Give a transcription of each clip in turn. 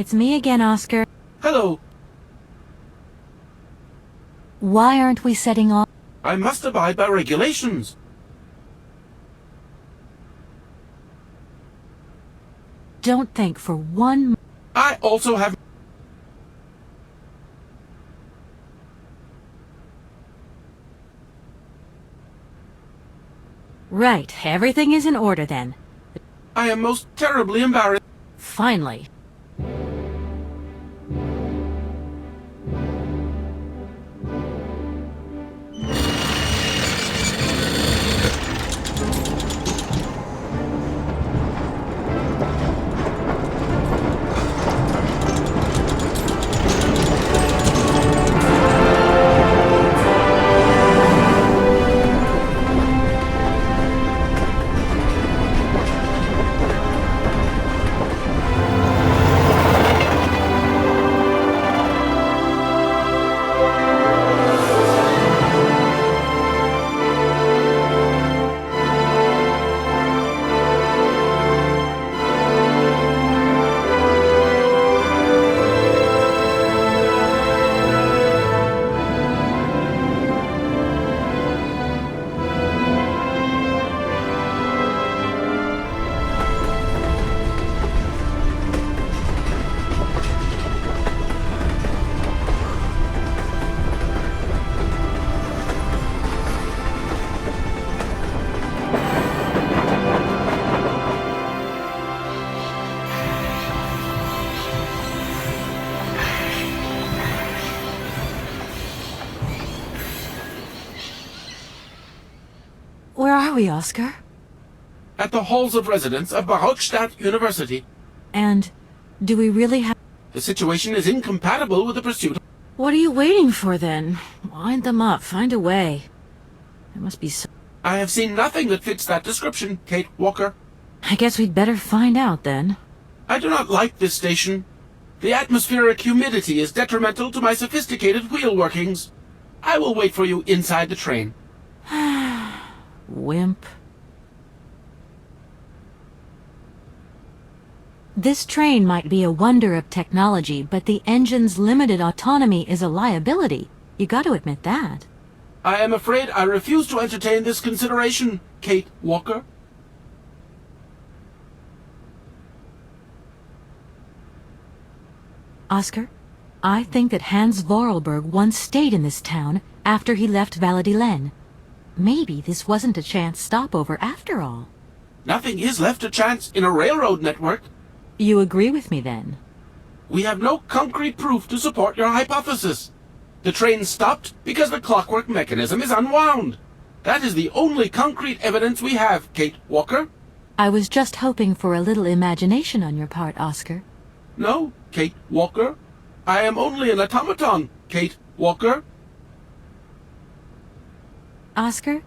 It's me again, Oscar. Hello. Why aren't we setting off? I must abide by regulations. Don't think for one... I also have... Right, everything is in order then. I am most terribly embarrassed. Finally. Where are we, Oscar? At the halls of residence of Barockstadt University. And do we really have... The situation is incompatible with the pursuit. What are you waiting for, then? Wind them up. Find a way. There must be some... I have seen nothing that fits that description, Kate Walker. I guess we'd better find out, then. I do not like this station. The atmospheric humidity is detrimental to my sophisticated wheel workings. I will wait for you inside the train. Wimp. This train might be a wonder of technology, but the engine's limited autonomy is a liability. You got to admit that. I am afraid I refuse to entertain this consideration, Kate Walker. Oscar, I think that Hans Vorarlberg once stayed in this town after he left Valladolid. Maybe this wasn't a chance stopover after all. Nothing is left to chance in a railroad network. You agree with me, then? We have no concrete proof to support your hypothesis. The train stopped because the clockwork mechanism is unwound. That is the only concrete evidence we have, Kate Walker. I was just hoping for a little imagination on your part, Oscar. No, Kate Walker. I am only an automaton, Kate Walker. Oscar,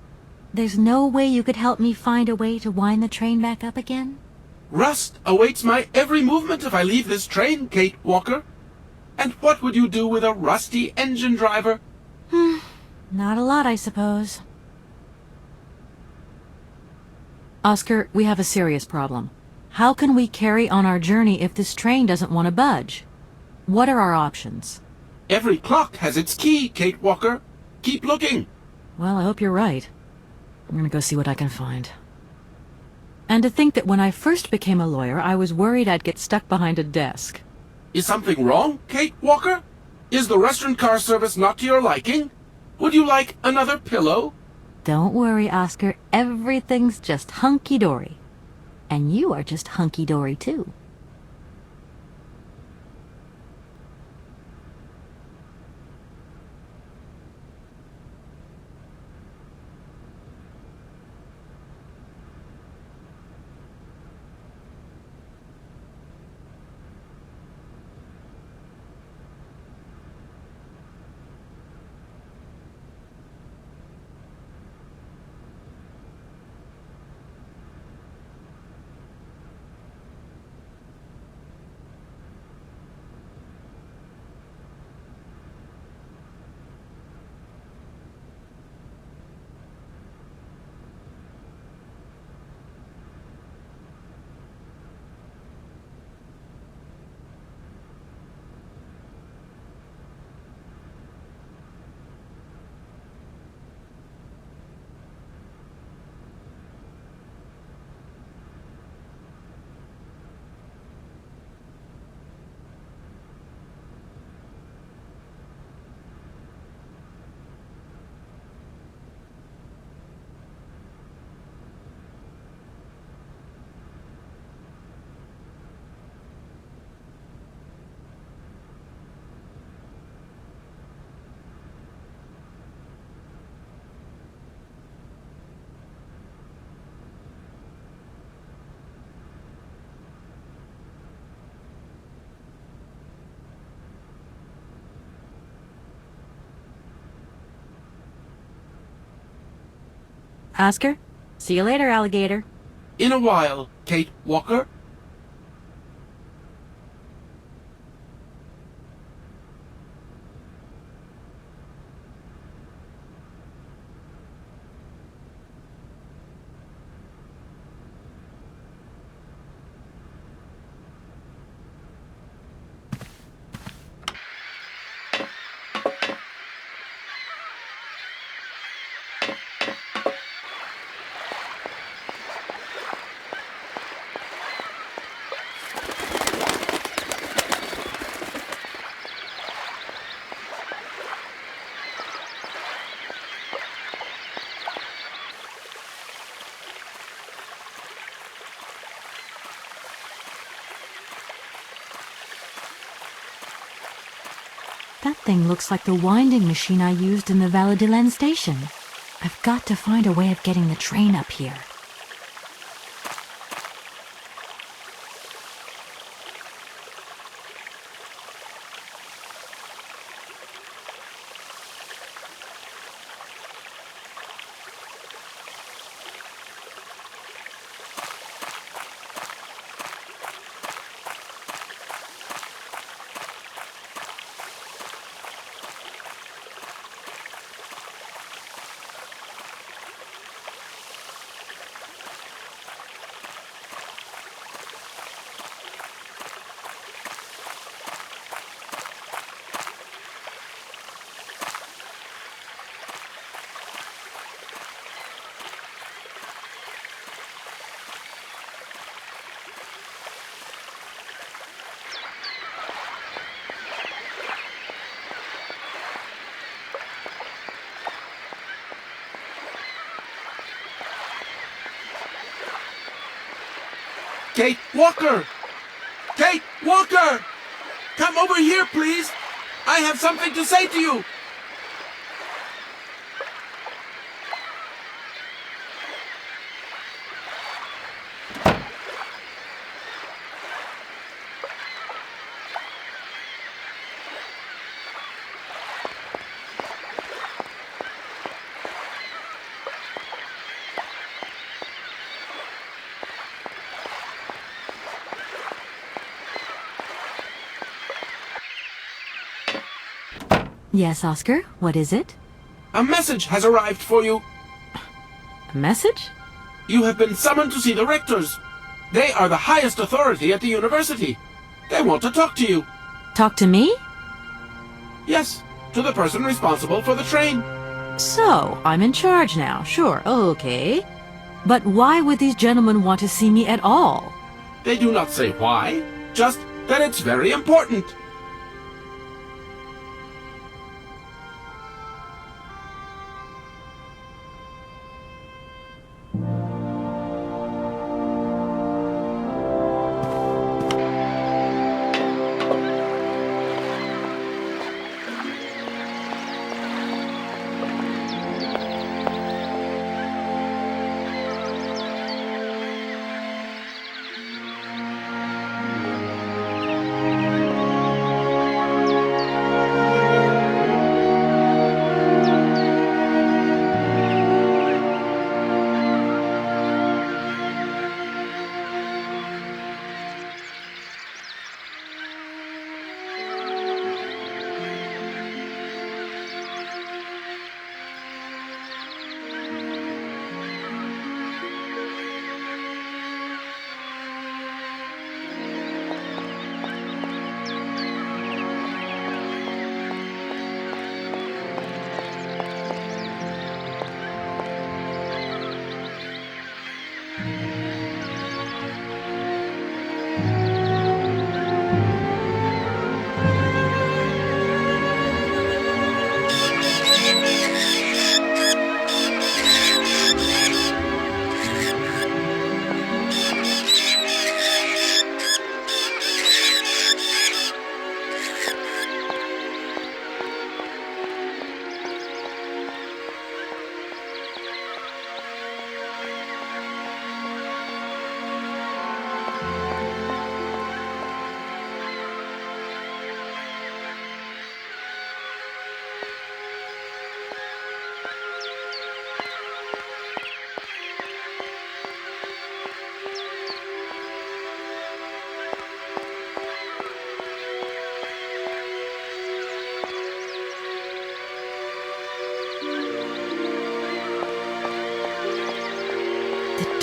there's no way you could help me find a way to wind the train back up again? Rust awaits my every movement if I leave this train, Kate Walker. And what would you do with a rusty engine driver? Not a lot, I suppose. Oscar, we have a serious problem. How can we carry on our journey if this train doesn't want to budge? What are our options? Every clock has its key, Kate Walker. Keep looking. Well, I hope you're right. I'm gonna go see what I can find. And to think that when I first became a lawyer, I was worried I'd get stuck behind a desk. Is something wrong, Kate Walker? Is the restaurant car service not to your liking? Would you like another pillow? Don't worry, Oscar. Everything's just hunky-dory. And you are just hunky-dory, too. Oscar? See you later, alligator. In a while, Kate Walker. That thing looks like the winding machine I used in the Valadilen station. I've got to find a way of getting the train up here. Kate Walker! Kate Walker! Come over here, please! I have something to say to you! Yes, Oscar, what is it? A message has arrived for you. A message? You have been summoned to see the rectors. They are the highest authority at the university. They want to talk to you. Talk to me? Yes, to the person responsible for the train. So, I'm in charge now, sure, okay. But why would these gentlemen want to see me at all? They do not say why, just that it's very important.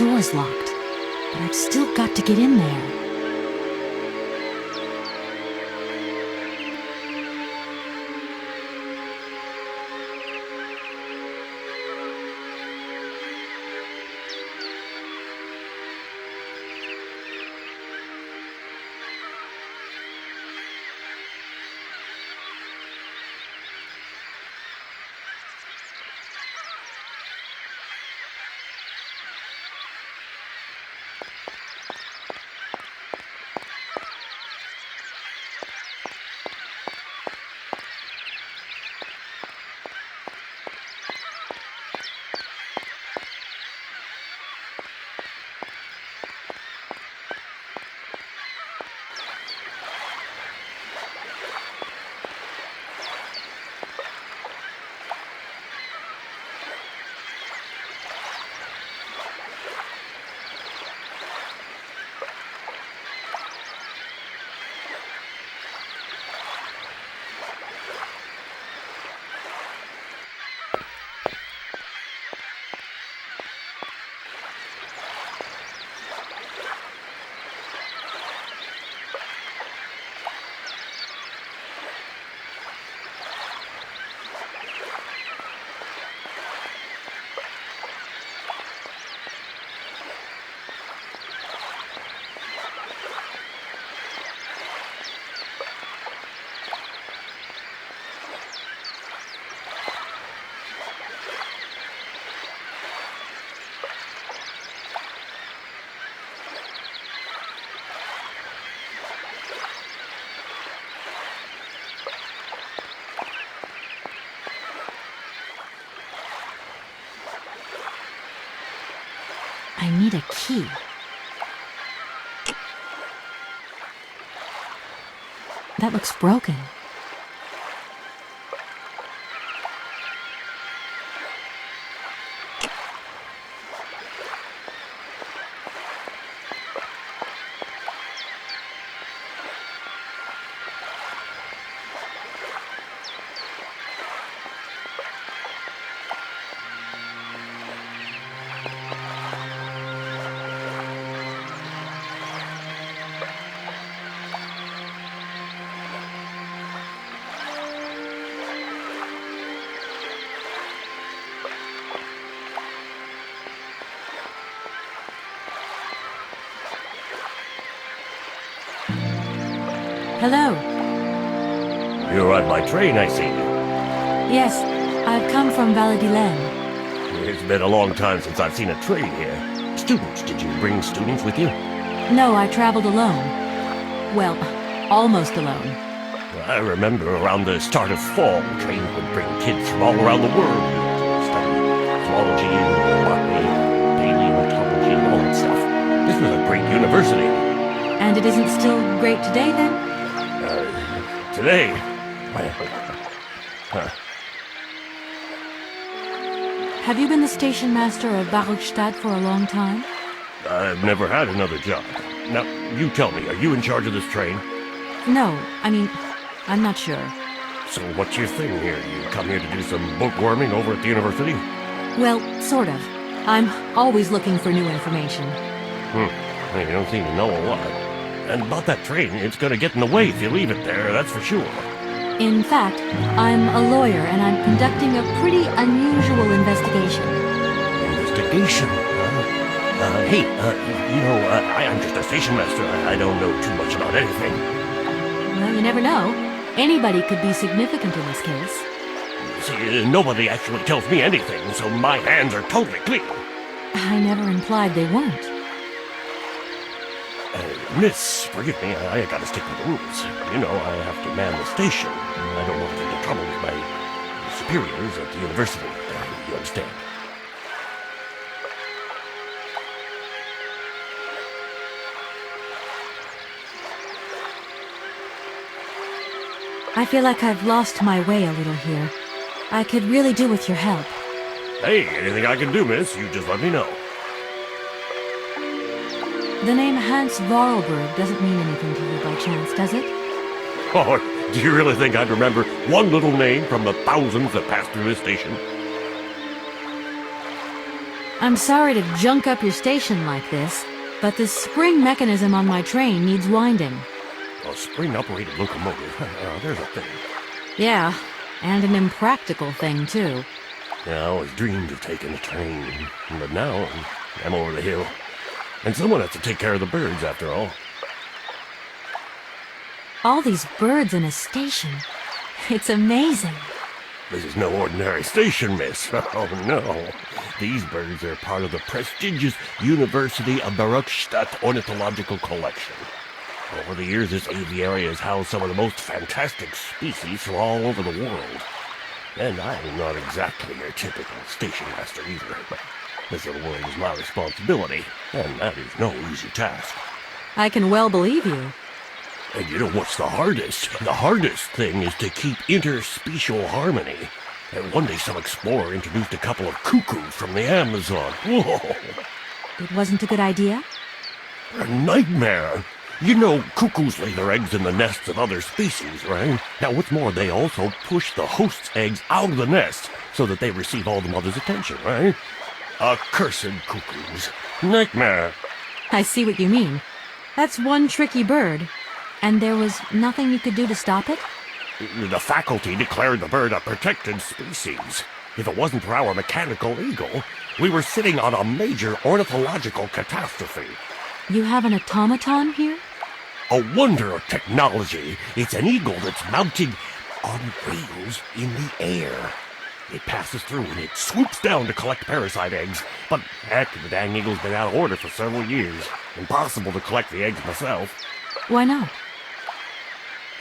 door's locked, but I've still got to get in there. I need a key. That looks broken. Hello. You're on my train, I see. Yes, I've come from Valadilen. It's been a long time since I've seen a train here. Students, did you bring students with you? No, I traveled alone. Well, almost alone. I remember around the start of fall, trains would bring kids from all around the world to study zoology and botany, paleontology, and all that stuff. This was a great university. And it isn't still great today, then? Today? Have you been the station master of Barukstadt for a long time? I've never had another job. Now, you tell me, are you in charge of this train? No, I mean, I'm not sure. So what's your thing here? You come here to do some bookworming over at the university? Well, sort of. I'm always looking for new information. Well, you don't seem to know a lot. And about that train, it's gonna get in the way if you leave it there, that's for sure. In fact, I'm a lawyer and I'm conducting a pretty unusual investigation. Investigation? Hey, I'm just a station master. I don't know too much about anything. Well, you never know. Anybody could be significant in this case. See, nobody actually tells me anything, so my hands are totally clean. I never implied they weren't. Miss, forgive me, I gotta stick with the rules. You know, I have to man the station. I don't want to get into trouble with my superiors at the university. You understand? I feel like I've lost my way a little here. I could really do with your help. Hey, anything I can do, miss, you just let me know. The name Hans Vorarlberg doesn't mean anything to you by chance, does it? Oh, do you really think I'd remember one little name from the thousands that pass through this station? I'm sorry to junk up your station like this, but the spring mechanism on my train needs winding. A spring-operated locomotive? There's a thing. Yeah, and an impractical thing, too. Yeah, I always dreamed of taking a train, but now I'm over the hill. And someone has to take care of the birds, after all. All these birds in a station. It's amazing. This is no ordinary station, miss. Oh, no. These birds are part of the prestigious University of Baruchstadt Ornithological Collection. Over the years, this aviary has housed some of the most fantastic species from all over the world. And I am not exactly your typical station master either. This little world is my responsibility, and that is no easy task. I can well believe you. And you know what's the hardest? The hardest thing is to keep interspecial harmony. And one day some explorer introduced a couple of cuckoos from the Amazon. Whoa! It wasn't a good idea? A nightmare! You know, cuckoos lay their eggs in the nests of other species, right? Now, what's more, they also push the host's eggs out of the nest so that they receive all the mother's attention, right? Accursed cuckoos. Nightmare! I see what you mean. That's one tricky bird. And there was nothing you could do to stop it? The faculty declared the bird a protected species. If it wasn't for our mechanical eagle, we were sitting on a major ornithological catastrophe. You have an automaton here? A wonder of technology. It's an eagle that's mounted on wheels in the air. It passes through and it swoops down to collect parasite eggs. But heck, the dang eagle's been out of order for several years. Impossible to collect the eggs myself. Why not?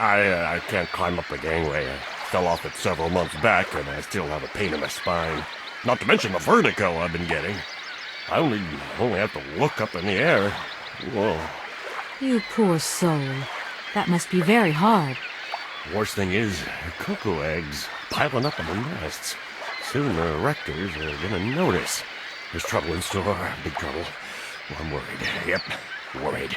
I can't climb up the gangway. I fell off it several months back, and I still have a pain in my spine. Not to mention the vertigo I've been getting. I only have to look up in the air. Whoa. You poor soul. That must be very hard. Worst thing is, cuckoo eggs piling up in the nests. Soon the rectors are gonna notice. There's trouble in store, big trouble. Well, I'm worried. Yep, worried.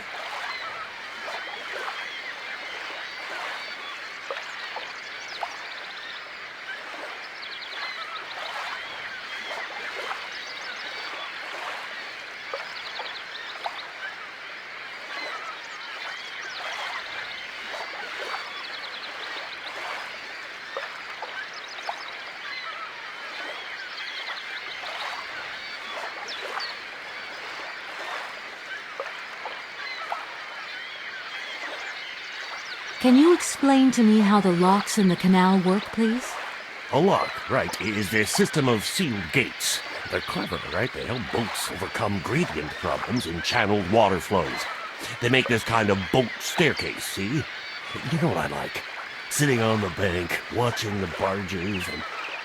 Can you explain to me how the locks in the canal work, please? A lock, right, is their system of sealed gates. They're clever, right? They help boats overcome gradient problems in channeled water flows. They make this kind of boat staircase, see? You know what I like? Sitting on the bank, watching the barges and...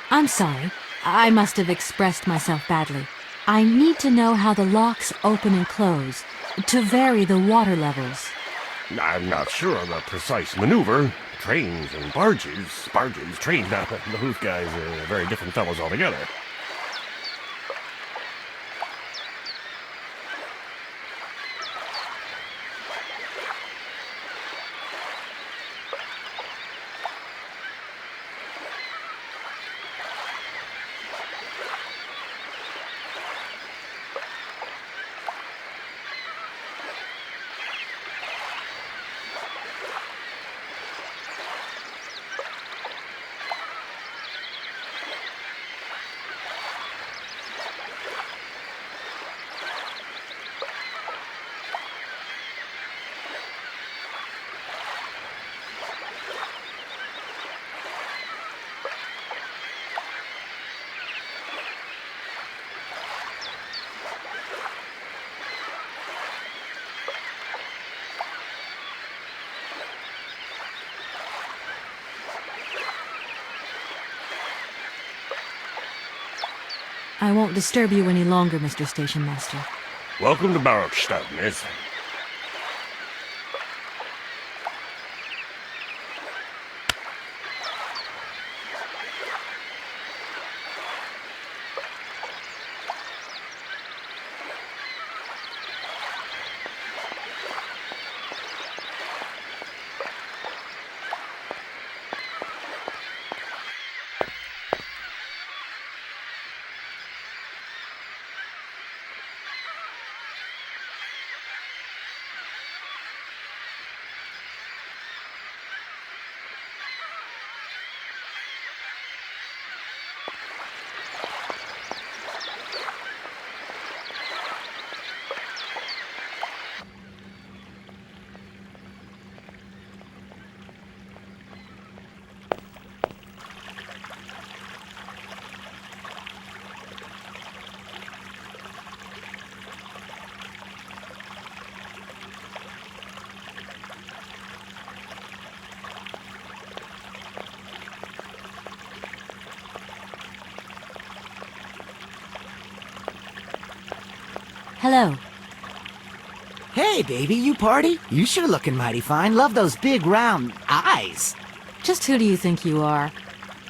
I'm sorry. I must have expressed myself badly. I need to know how the locks open and close, to vary the water levels. I'm not sure of the precise maneuver. Trains and barges, trains, now, those guys are very different fellows altogether. I won't disturb you any longer, Mr. Station Master. Welcome to Baruchstadt, miss. Hello. Hey, baby, you party? You sure looking mighty fine. Love those big, round eyes. Just who do you think you are?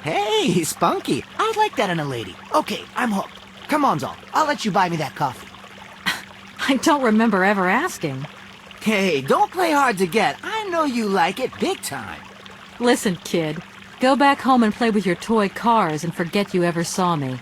Hey, spunky. I'd like that in a lady. Okay, I'm hooked. Come on, Zol. I'll let you buy me that coffee. I don't remember ever asking. Hey, don't play hard to get. I know you like it big time. Listen, kid. Go back home and play with your toy cars and forget you ever saw me.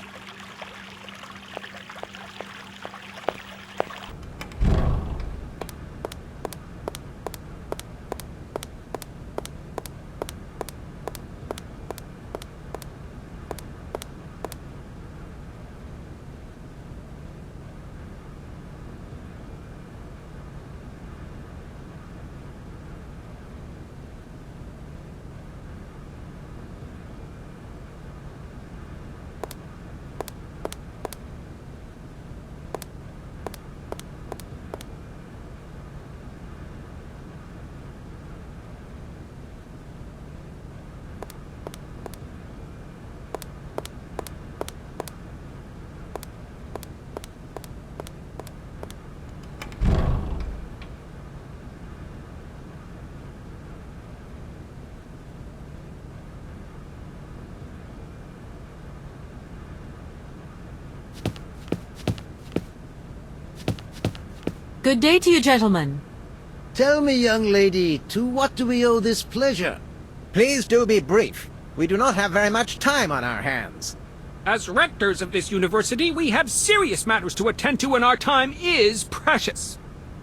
Good day to you, gentlemen. Tell me, young lady, to what do we owe this pleasure? Please do be brief. We do not have very much time on our hands. As rectors of this university, we have serious matters to attend to, and our time is precious.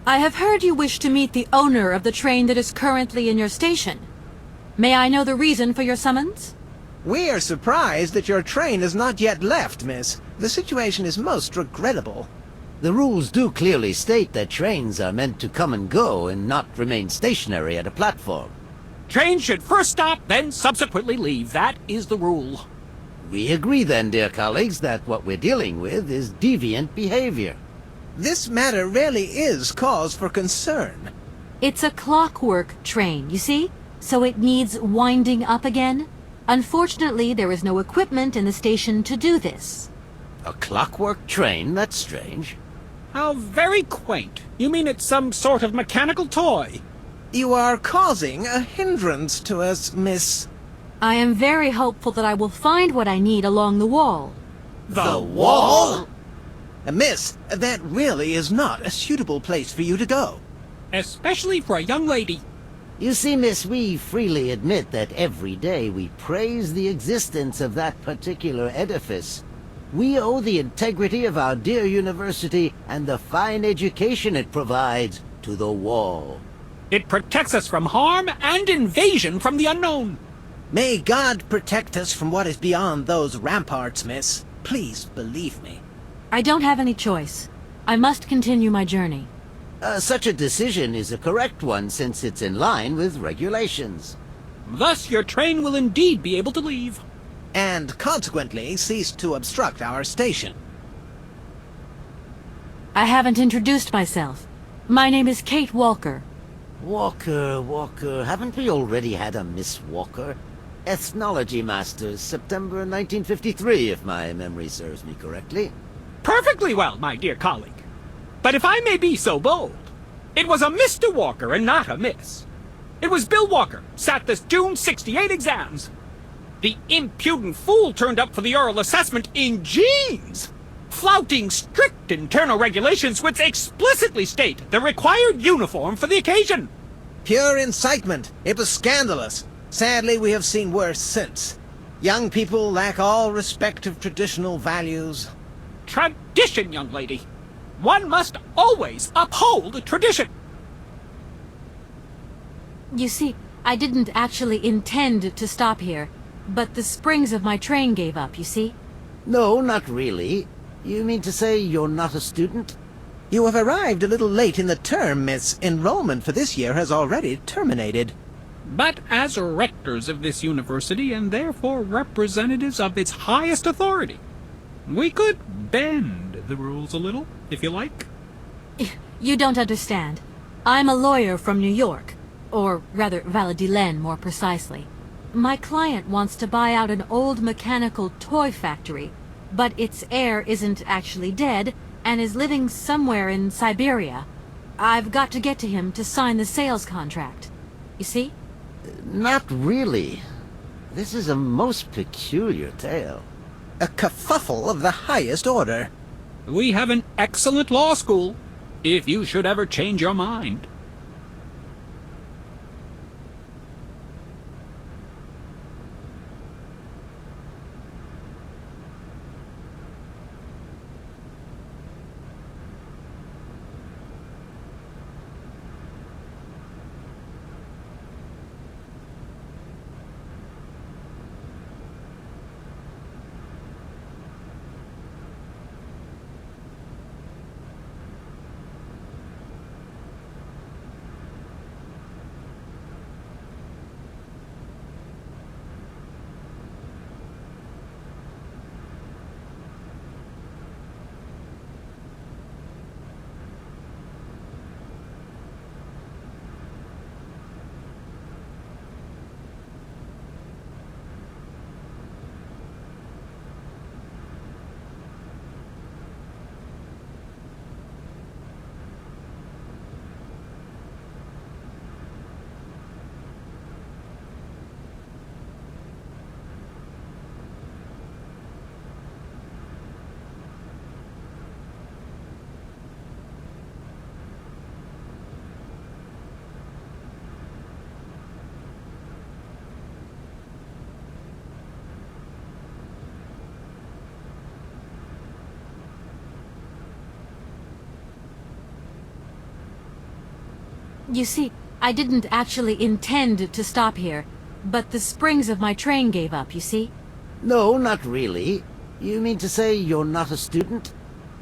I have heard you wish to meet the owner of the train that is currently in your station. May I know the reason for your summons? We are surprised that your train has not yet left, miss. The situation is most regrettable. The rules do clearly state that trains are meant to come and go and not remain stationary at a platform. Trains should first stop, then subsequently leave. That is the rule. We agree then, dear colleagues, that what we're dealing with is deviant behavior. This matter really is cause for concern. It's a clockwork train, you see? So it needs winding up again. Unfortunately, there is no equipment in the station to do this. A clockwork train? That's strange. How very quaint. You mean it's some sort of mechanical toy? You are causing a hindrance to us, miss. I am very hopeful that I will find what I need along the wall. The wall? Miss, that really is not a suitable place for you to go. Especially for a young lady. You see, miss, we freely admit that every day we praise the existence of that particular edifice. We owe the integrity of our dear university and the fine education it provides to the wall. It protects us from harm and invasion from the unknown. May God protect us from what is beyond those ramparts, miss. Please believe me. I don't have any choice. I must continue my journey. Such a decision is a correct one since it's in line with regulations. Thus your train will indeed be able to leave. And consequently cease to obstruct our station. I haven't introduced myself. My name is Kate Walker. Walker, haven't we already had a Miss Walker? Ethnology Masters, September 1953, if my memory serves me correctly. Perfectly well, my dear colleague. But if I may be so bold, it was a Mr. Walker and not a Miss. It was Bill Walker, sat this June '68 exams. The impudent fool turned up for the oral assessment in jeans, flouting strict internal regulations which explicitly state the required uniform for the occasion. Pure incitement. It was scandalous. Sadly, we have seen worse since. Young people lack all respect of traditional values. Tradition, young lady. One must always uphold tradition. You see, I didn't actually intend to stop here, but the springs of my train gave up, you see? No, not really. You mean to say you're not a student? You have arrived a little late in the term, miss. Enrollment for this year has already terminated. But as rectors of this university, and therefore representatives of its highest authority, we could bend the rules a little, if you like. You don't understand. I'm a lawyer from New York, or rather Valladolid more precisely. My client wants to buy out an old mechanical toy factory, but its heir isn't actually dead, and is living somewhere in Syberia. I've got to get to him to sign the sales contract. You see? Not really. This is a most peculiar tale. A kerfuffle of the highest order. We have an excellent law school, if you should ever change your mind. You see, I didn't actually intend to stop here, but the springs of my train gave up, you see? No, not really. You mean to say you're not a student?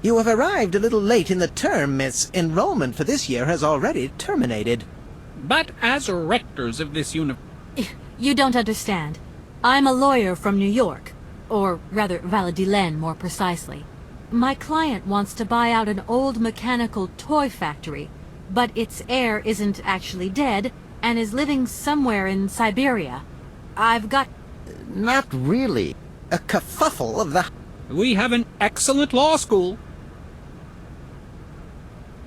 You have arrived a little late in the term, miss. Enrollment for this year has already terminated. But as rectors of this You don't understand. I'm a lawyer from New York, or rather Valadilen more precisely. My client wants to buy out an old mechanical toy factory, but its heir isn't actually dead and is living somewhere in Syberia. I've got... Not really. A kerfuffle of the... We have an excellent law school.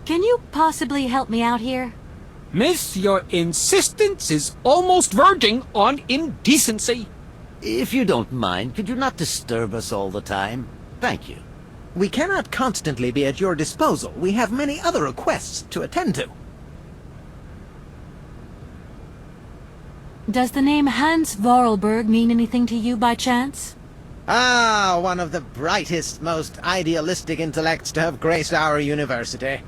Can you possibly help me out here? Miss, your insistence is almost verging on indecency. If you don't mind, could you not disturb us all the time? Thank you. We cannot constantly be at your disposal. We have many other requests to attend to. Does the name Hans Vorarlberg mean anything to you by chance? Ah, one of the brightest, most idealistic intellects to have graced our university.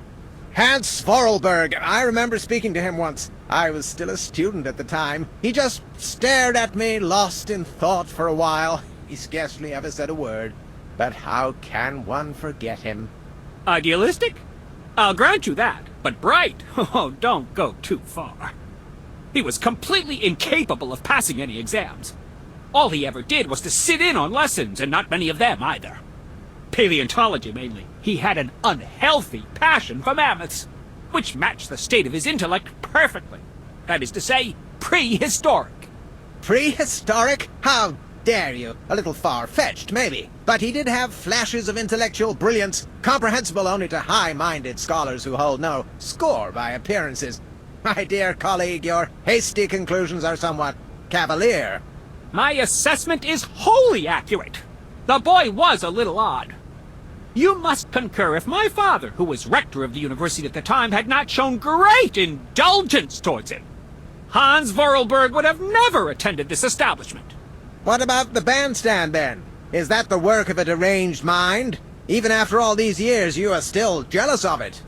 Hans Vorarlberg. I remember speaking to him once. I was still a student at the time. He just stared at me, lost in thought for a while. He scarcely ever said a word. But how can one forget him? Idealistic? I'll grant you that. But bright? Oh, don't go too far. He was completely incapable of passing any exams. All he ever did was to sit in on lessons, and not many of them either. Paleontology, mainly. He had an unhealthy passion for mammoths, which matched the state of his intellect perfectly. That is to say, prehistoric. Prehistoric? How dare you? A little far-fetched, maybe. But he did have flashes of intellectual brilliance, comprehensible only to high-minded scholars who hold no score by appearances. My dear colleague, your hasty conclusions are somewhat cavalier. My assessment is wholly accurate. The boy was a little odd. You must concur if my father, who was rector of the university at the time, had not shown great indulgence towards him. Hans Vorarlberg would have never attended this establishment. What about the bandstand, then? Is that the work of a deranged mind? Even after all these years, you are still jealous of it.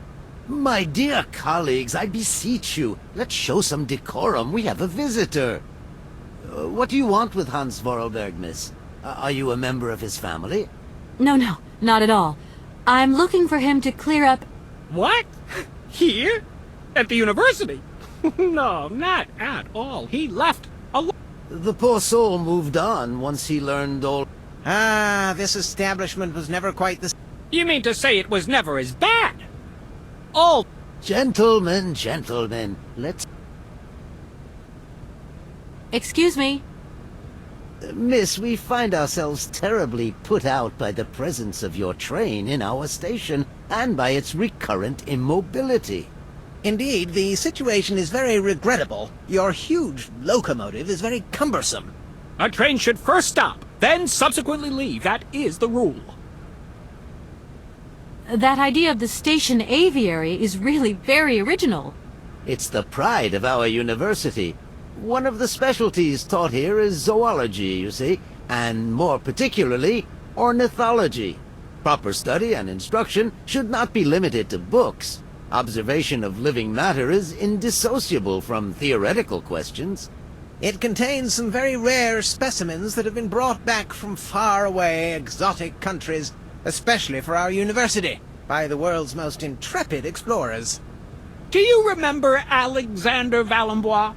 My dear colleagues, I beseech you, let's show some decorum. We have a visitor. What do you want with Hans Vorarlberg, miss? Are you a member of his family? No, not at all. I'm looking for him to clear up... What? Here? At the university? No, not at all. He left alone. The poor soul moved on once he learned all... Ah, this establishment was never quite the... You mean to say it was never as bad? All... Gentlemen, let's... Excuse me. Miss, we find ourselves terribly put out by the presence of your train in our station, and by its recurrent immobility. Indeed, the situation is very regrettable. Your huge locomotive is very cumbersome. A train should first stop, then subsequently leave. That is the rule. That idea of the station aviary is really very original. It's the pride of our university. One of the specialties taught here is zoology, you see, and more particularly, ornithology. Proper study and instruction should not be limited to books. Observation of living matter is indissociable from theoretical questions. It contains some very rare specimens that have been brought back from far-away exotic countries, especially for our university, by the world's most intrepid explorers. Do you remember Alexander Valenbois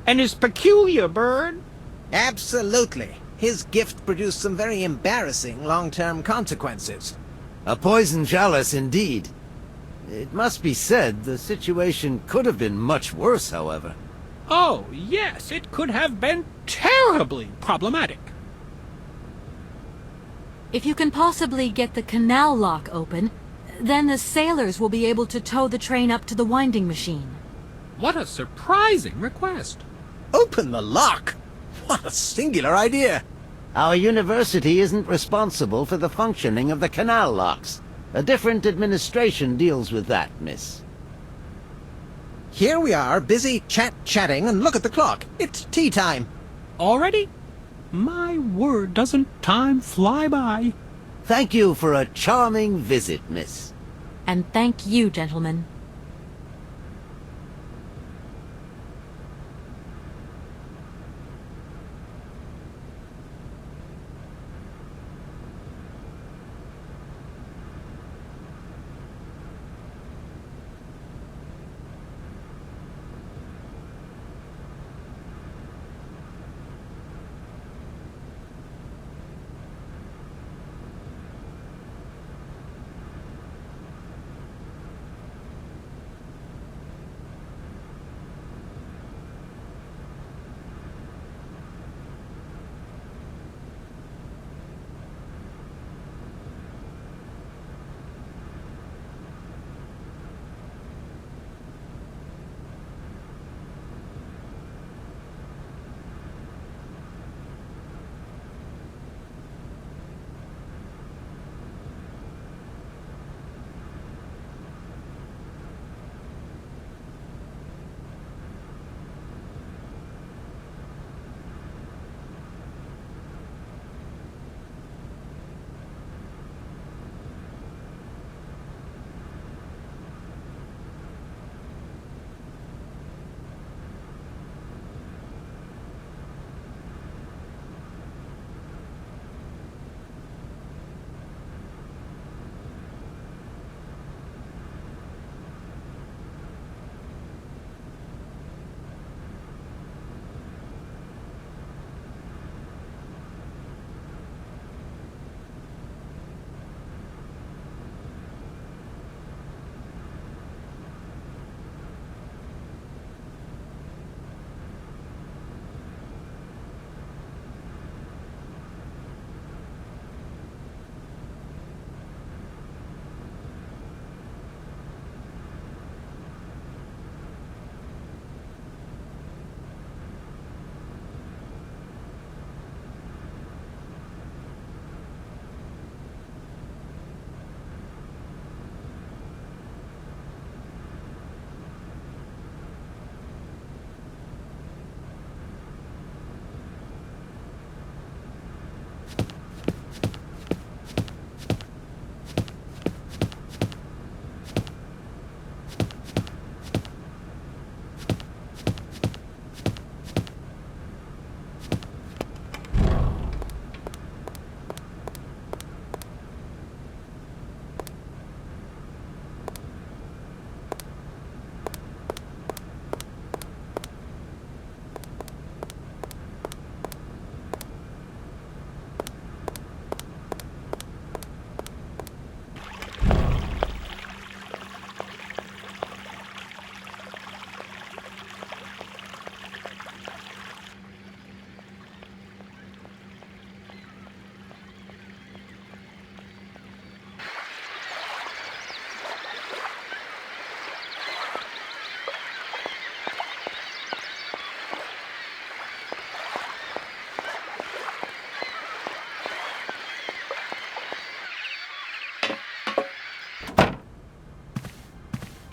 and his peculiar bird? Absolutely. His gift produced some very embarrassing long-term consequences. A poison chalice indeed. It must be said the situation could have been much worse, however. Oh, yes, it could have been terribly problematic. If you can possibly get the canal lock open, then the sailors will be able to tow the train up to the winding machine. What a surprising request. Open the lock! What a singular idea! Our university isn't responsible for the functioning of the canal locks. A different administration deals with that, miss. Here we are, busy chatting, and look at the clock. It's tea time. Already? My word, doesn't time fly by? Thank you for a charming visit, miss. And thank you, gentlemen.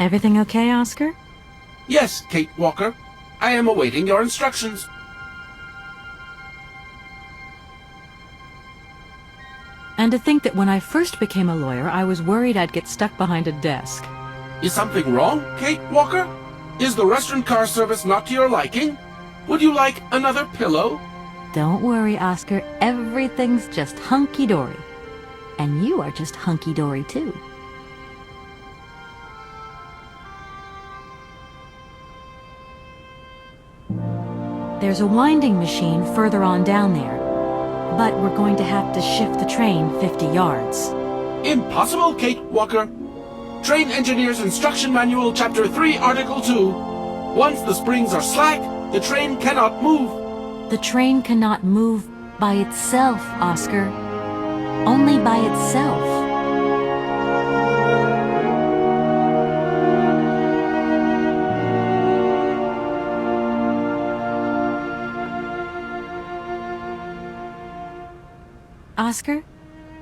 Everything okay, Oscar? Yes, Kate Walker. I am awaiting your instructions. And to think that when I first became a lawyer, I was worried I'd get stuck behind a desk. Is something wrong, Kate Walker? Is the restaurant car service not to your liking? Would you like another pillow? Don't worry, Oscar. Everything's just hunky-dory. And you are just hunky-dory, too. There's a winding machine further on down there. But we're going to have to shift the train 50 yards. Impossible, Kate Walker. Train Engineer's Instruction Manual, Chapter 3, Article 2. Once the springs are slack, the train cannot move. The train cannot move by itself, Oscar. Only by itself. Oscar,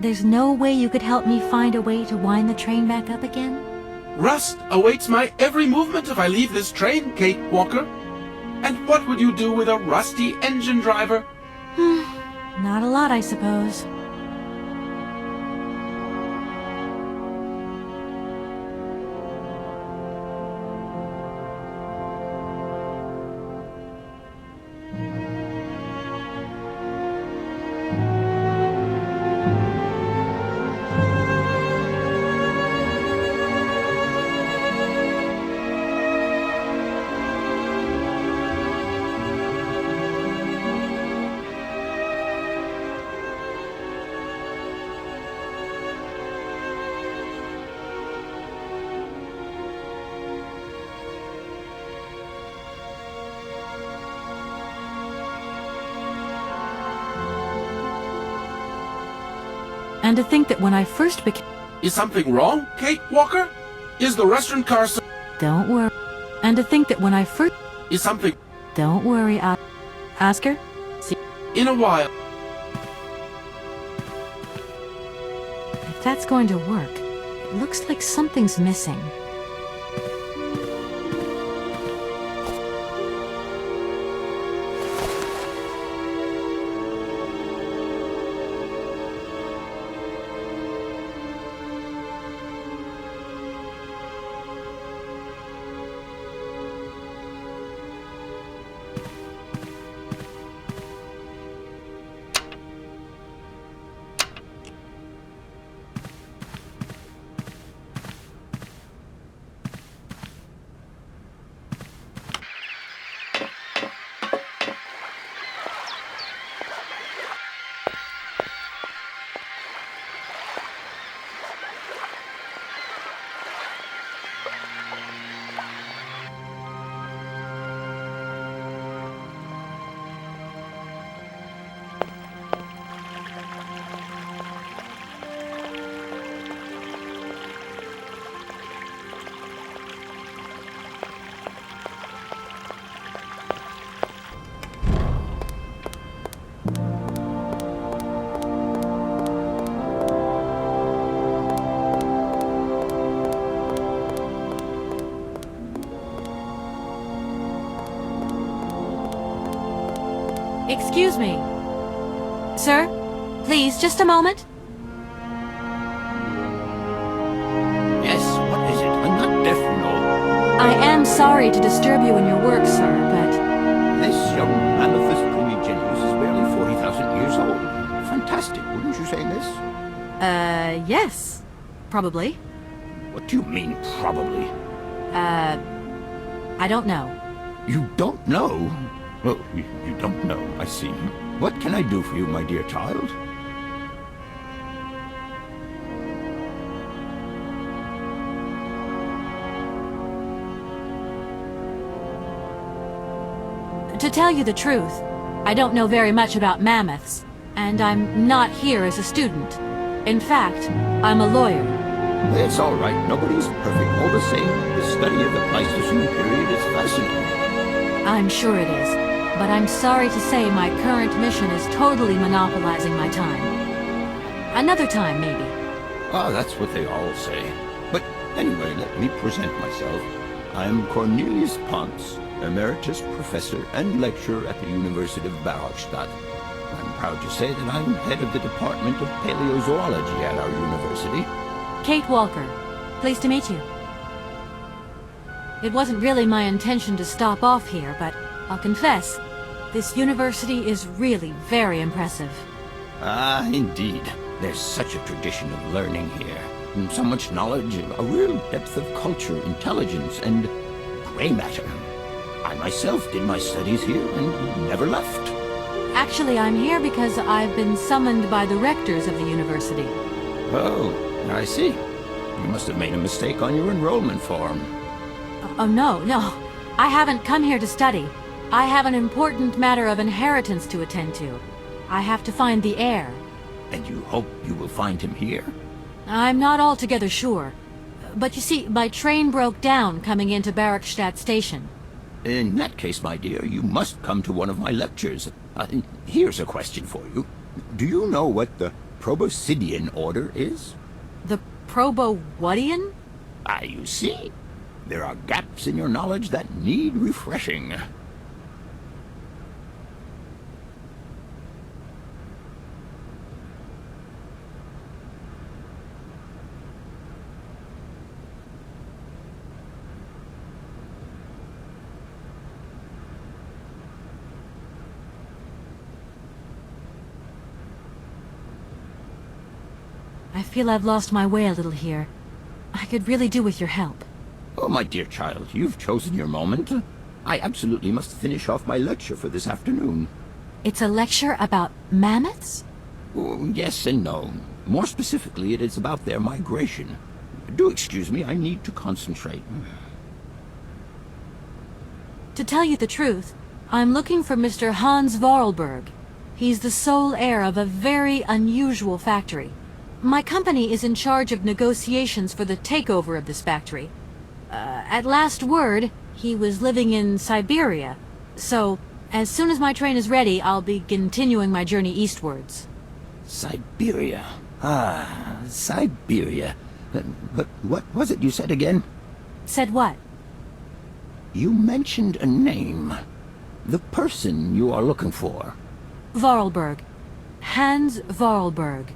there's no way you could help me find a way to wind the train back up again? Rust awaits my every movement if I leave this train, Kate Walker. And what would you do with a rusty engine driver? Not a lot, I suppose. And to think that when I first became... Is something wrong, Kate Walker? Is the restaurant car Don't worry. And to think that when I first... Is something... Don't worry, Oscar. See, In a while. if that's going to work, it looks like something's missing. Excuse me. Sir, please, just a moment. Yes, what is it? I'm not deaf, you know. I am sorry to disturb you in your work, sir, but... This young Mammothus primigenius is barely 40,000 years old. Fantastic, wouldn't you say, miss? Yes. Probably. What do you mean, probably? I don't know. You don't know? Oh, you don't know, I see. What can I do for you, my dear child? To tell you the truth, I don't know very much about mammoths, and I'm not here as a student. In fact, I'm a lawyer. It's all right. Nobody's perfect. All the same, the study of the Pleistocene period is fascinating. I'm sure it is, but I'm sorry to say my current mission is totally monopolizing my time. Another time, maybe. Ah, that's what they all say. But anyway, let me present myself. I'm Cornelius Ponce, Emeritus Professor and Lecturer at the University of Barrockstadt. I'm proud to say that I'm head of the Department of Paleozoology at our university. Kate Walker. Pleased to meet you. It wasn't really my intention to stop off here, but I'll confess, this university is really very impressive. Ah, indeed. There's such a tradition of learning here. And so much knowledge, a real depth of culture, intelligence, and gray matter. I myself did my studies here and never left. Actually, I'm here because I've been summoned by the rectors of the university. Oh, I see. You must have made a mistake on your enrollment form. Oh, no. I haven't come here to study. I have an important matter of inheritance to attend to. I have to find the heir. And you hope you will find him here? I'm not altogether sure. But you see, my train broke down coming into Barrockstadt Station. In that case, my dear, you must come to one of my lectures. Here's a question for you. Do you know what the Proboscidean order is? The Probo-whatian? Ah, you see. There are gaps in your knowledge that need refreshing. I feel I've lost my way a little here. I could really do with your help. Oh, my dear child, you've chosen your moment. I absolutely must finish off my lecture for this afternoon. It's a lecture about mammoths? Oh, yes and no. More specifically, it is about their migration. Do excuse me, I need to concentrate. To tell you the truth, I'm looking for Mr. Hans Vorarlberg. He's the sole heir of a very unusual factory. My company is in charge of negotiations for the takeover of this factory. At last word, he was living in Syberia. So, as soon as my train is ready, I'll be continuing my journey eastwards. Syberia. Ah, Syberia. But what was it you said again? Said what? You mentioned a name. The person you are looking for. Vorarlberg. Hans Vorarlberg.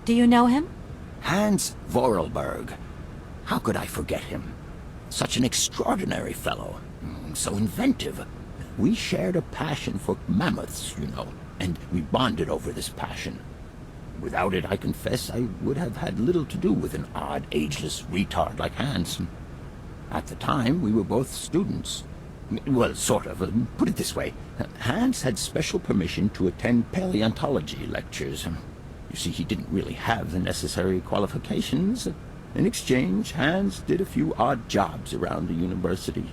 Do you know him? Hans Vorarlberg. How could I forget him? Such an extraordinary fellow. So inventive. We shared a passion for mammoths, you know, and we bonded over this passion. Without it, I confess, I would have had little to do with an odd, ageless retard like Hans. At the time, we were both students. Well, sort of. Put it this way. Hans had special permission to attend paleontology lectures. You see, he didn't really have the necessary qualifications. In exchange, Hans did a few odd jobs around the university.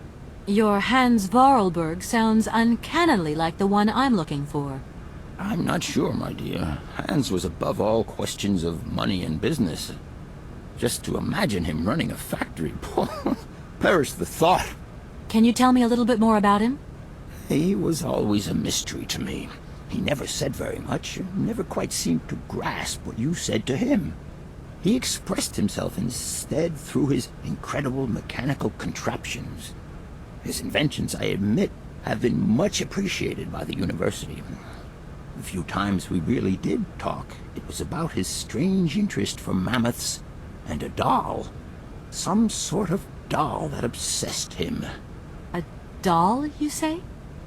Your Hans Vorarlberg sounds uncannily like the one I'm looking for. I'm not sure, my dear. Hans was above all questions of money and business. Just to imagine him running a factory, perish the thought. Can you tell me a little bit more about him? He was always a mystery to me. He never said very much, never quite seemed to grasp what you said to him. He expressed himself instead through his incredible mechanical contraptions. His inventions, I admit, have been much appreciated by the university. The few times we really did talk, it was about his strange interest for mammoths and a doll. Some sort of doll that obsessed him. A doll, you say?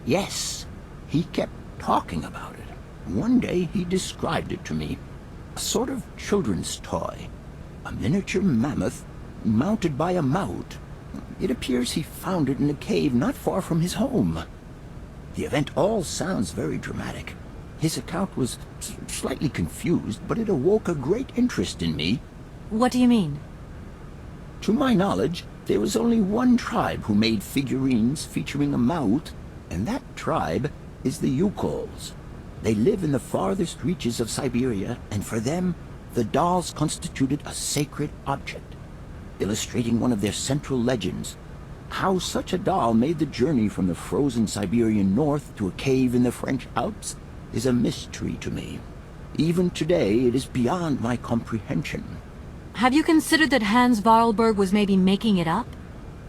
Yes. He kept talking about it. One day he described it to me. A sort of children's toy. A miniature mammoth mounted by a mount. It appears he found it in a cave not far from his home. The event all sounds very dramatic. His account was slightly confused, but it awoke a great interest in me. What do you mean? To my knowledge, there was only one tribe who made figurines featuring a mount, and that tribe is the Yukols. They live in the farthest reaches of Syberia, and for them, the dolls constituted a sacred object, illustrating one of their central legends. How such a doll made the journey from the frozen Siberian north to a cave in the French Alps is a mystery to me. Even today, it is beyond my comprehension. Have you considered that Hans Vorarlberg was maybe making it up?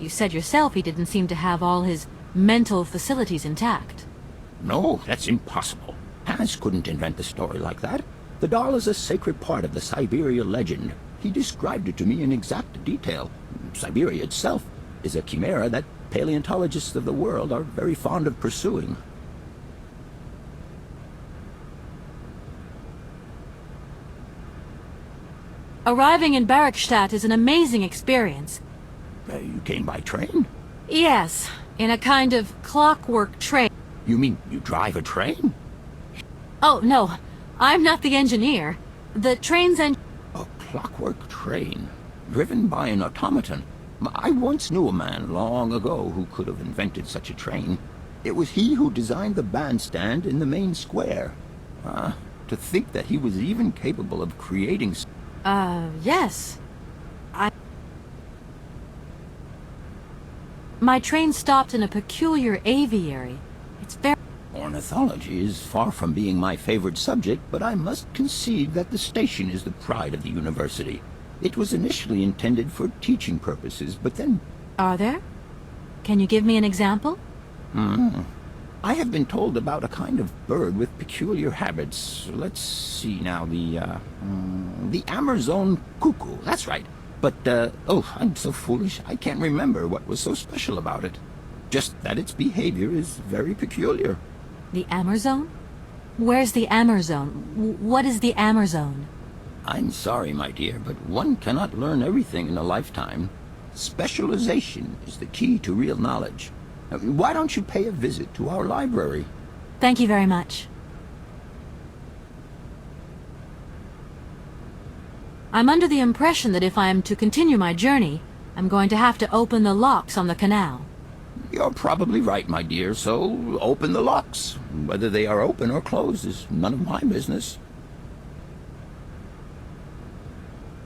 You said yourself he didn't seem to have all his mental facilities intact. No, that's impossible. Hans couldn't invent a story like that. The doll is a sacred part of the Syberia legend. He described it to me in exact detail. Syberia itself is a chimera that paleontologists of the world are very fond of pursuing. Arriving in Barrackstadt is an amazing experience. You came by train? Yes, in a kind of clockwork train. You mean you drive a train? Oh, no, I'm not the engineer. The train's A clockwork train, driven by an automaton. I once knew a man long ago who could have invented such a train. It was he who designed the bandstand in the main square. To think that he was even capable of creating... yes. My train stopped in a peculiar aviary. It's very... Ornithology is far from being my favorite subject, but I must concede that the station is the pride of the university. It was initially intended for teaching purposes, but then... Are there? Can you give me an example? I have been told about a kind of bird with peculiar habits. Let's see now, the Amazon cuckoo, that's right. But, oh, I'm so foolish, I can't remember what was so special about it. Just that its behavior is very peculiar. The Amazon? Where's the Amazon? What is the Amazon? I'm sorry, my dear, but one cannot learn everything in a lifetime. Specialization is the key to real knowledge. Why don't you pay a visit to our library? Thank you very much. I'm under the impression that if I am to continue my journey, I'm going to have to open the locks on the canal. You're probably right, my dear, so open the locks. Whether they are open or closed is none of my business.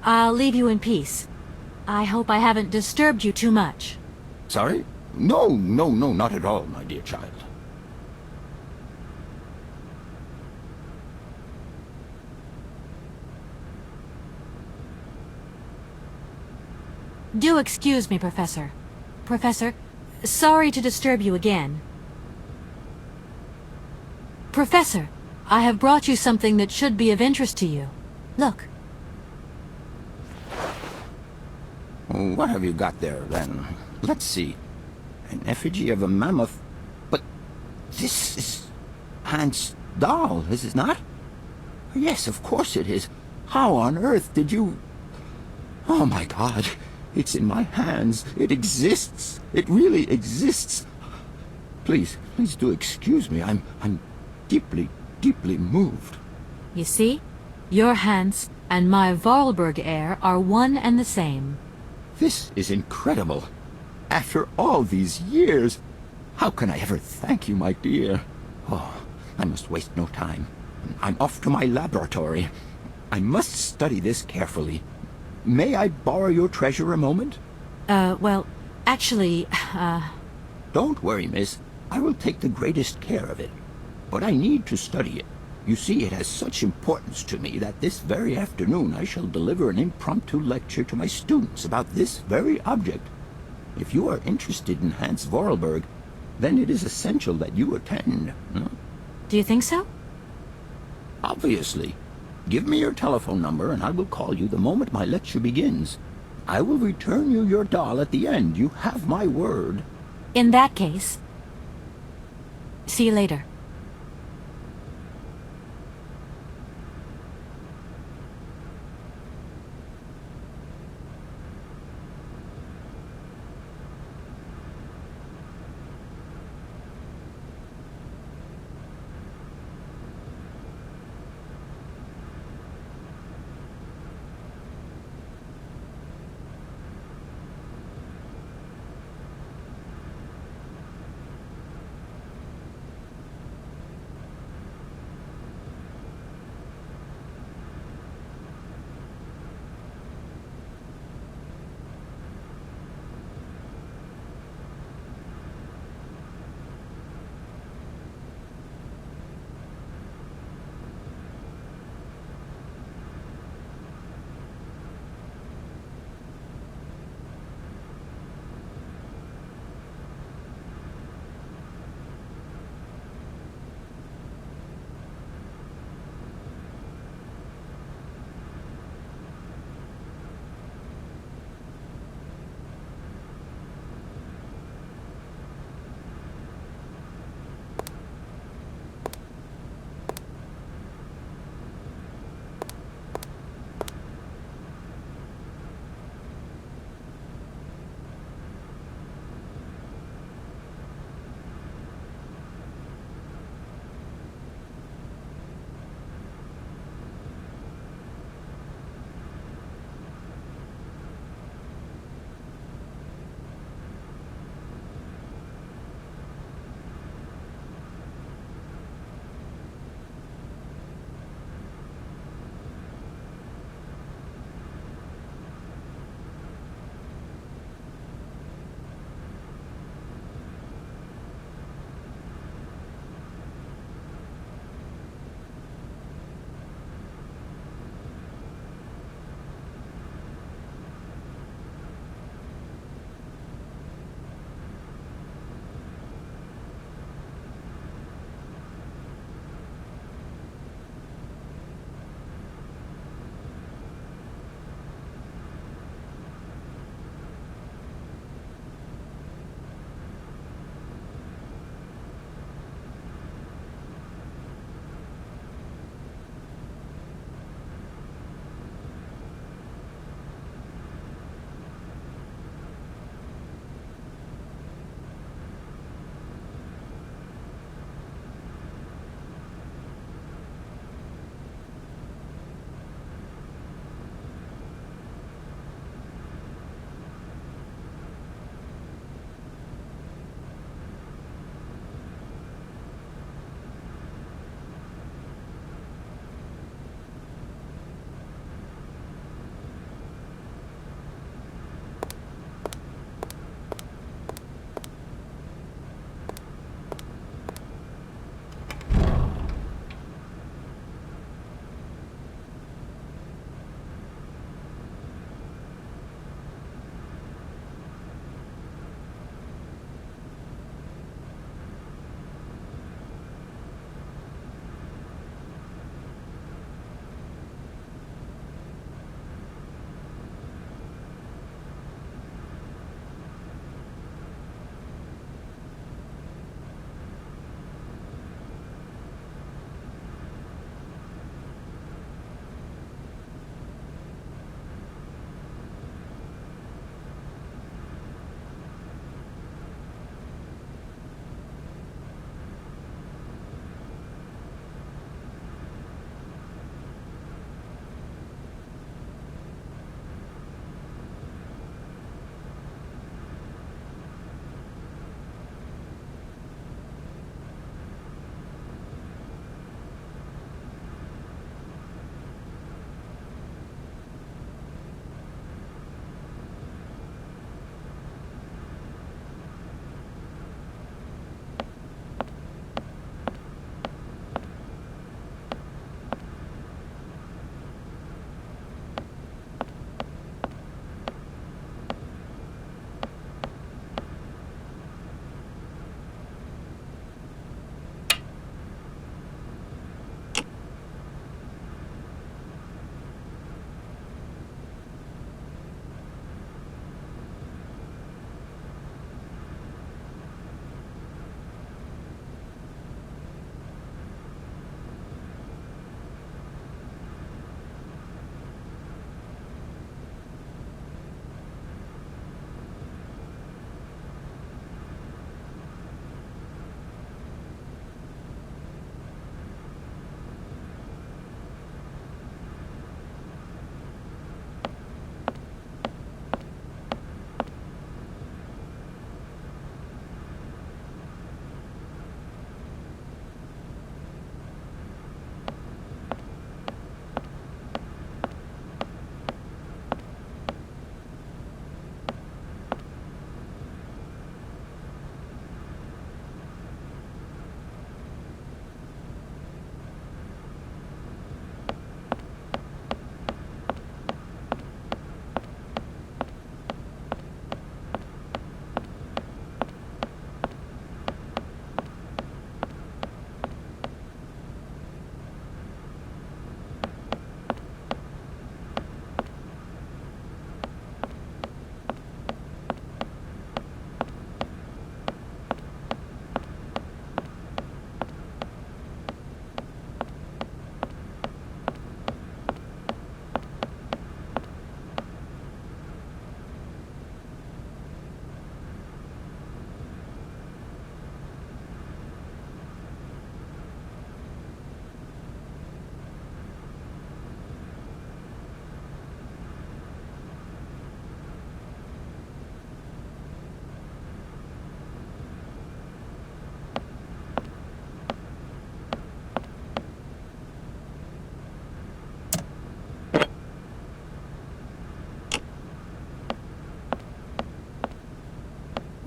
I'll leave you in peace. I hope I haven't disturbed you too much. Sorry? No, not at all, my dear child. Do excuse me, Professor. Professor, sorry to disturb you again. Professor, I have brought you something that should be of interest to you. Look. What have you got there, then? Let's see. An effigy of a mammoth. But this is Hans' doll, is it not? Yes, of course it is. How on earth did you... Oh, my God. It's in my hands. It exists. It really exists. Please do excuse me. I'm deeply moved. You see? Your Hans and my Vorarlberg heir are one and the same. This is incredible. After all these years, how can I ever thank you, my dear? Oh, I must waste no time. I'm off to my laboratory. I must study this carefully. May I borrow your treasure a moment? Well, actually, Don't worry, miss. I will take the greatest care of it. But I need to study it. You see, it has such importance to me that this very afternoon I shall deliver an impromptu lecture to my students about this very object. If you are interested in Hans Vorarlberg, then it is essential that you attend. do you think so? Obviously. Give me your telephone number and I will call you the moment my lecture begins. I will return you your doll at the end. You have my word. In that case, see you later.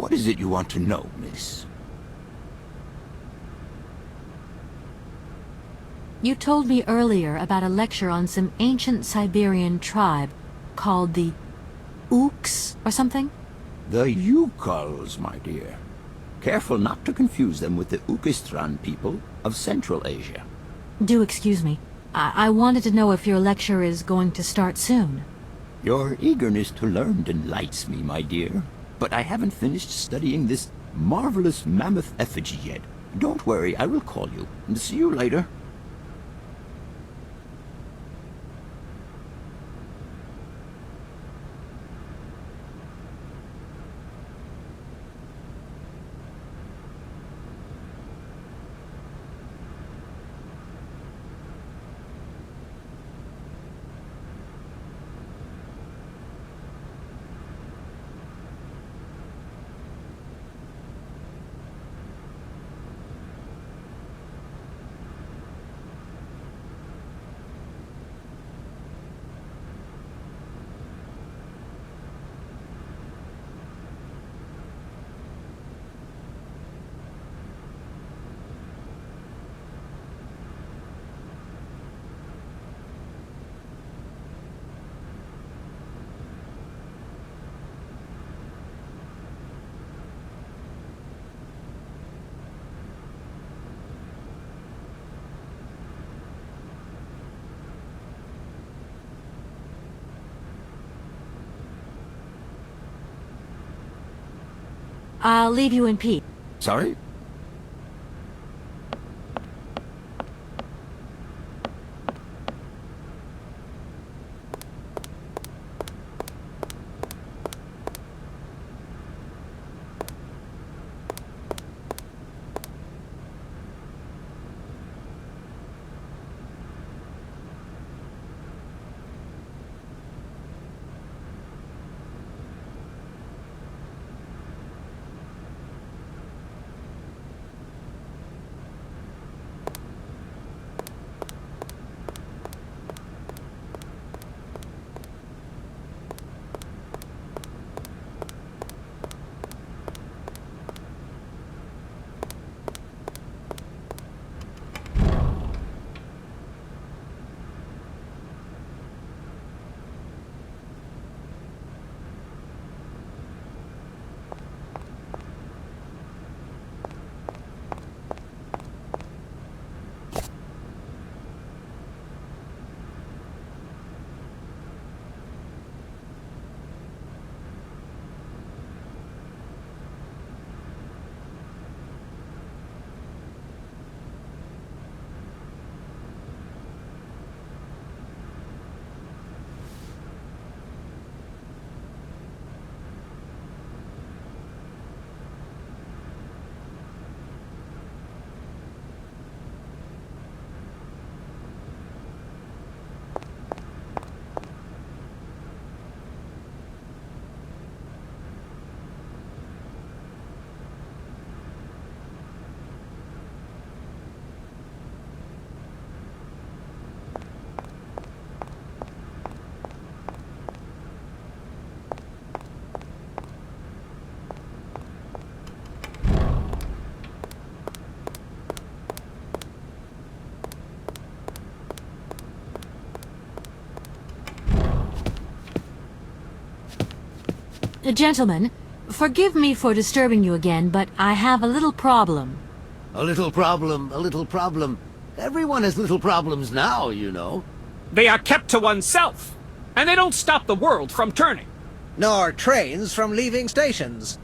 What is it you want to know, miss? You told me earlier about a lecture on some ancient Siberian tribe called the Ooks or something? The Yukals, my dear. Careful not to confuse them with the Ukistran people of Central Asia. Do excuse me. I wanted to know if your lecture is going to start soon. Your eagerness to learn delights me, my dear. But I haven't finished studying this marvelous mammoth effigy yet. Don't worry, I will call you. See you later. I'll leave you in peace. Sorry? Gentlemen, forgive me for disturbing you again, but I have a little problem. A little problem, a little problem. Everyone has little problems now, you know. They are kept to oneself, and they don't stop the world from turning. Nor trains from leaving stations.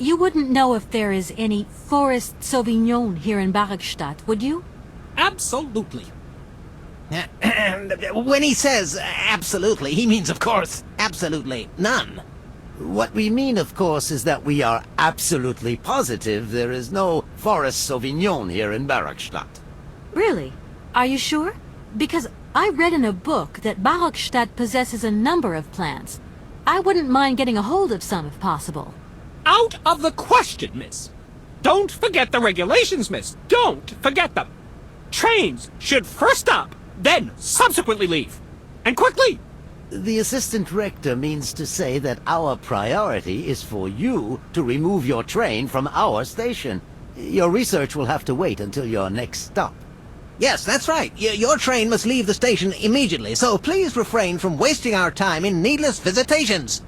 You wouldn't know if there is any Forest Sauvignon here in Barrackstadt, would you? Absolutely. When he says absolutely, he means, of course, absolutely none. What we mean, of course, is that we are absolutely positive there is no Forest Sauvignon here in Barrackstadt. Really? Are you sure? Because I read in a book that Barrackstadt possesses a number of plants. I wouldn't mind getting a hold of some if possible. Out of the question, miss. Don't forget the regulations, miss. Don't forget them. Trains should first stop, then subsequently leave. And quickly. The assistant rector means to say that our priority is for you to remove your train from our station. Your research will have to wait until your next stop. Yes, that's right. Your train must leave the station immediately, so please refrain from wasting our time in needless visitations.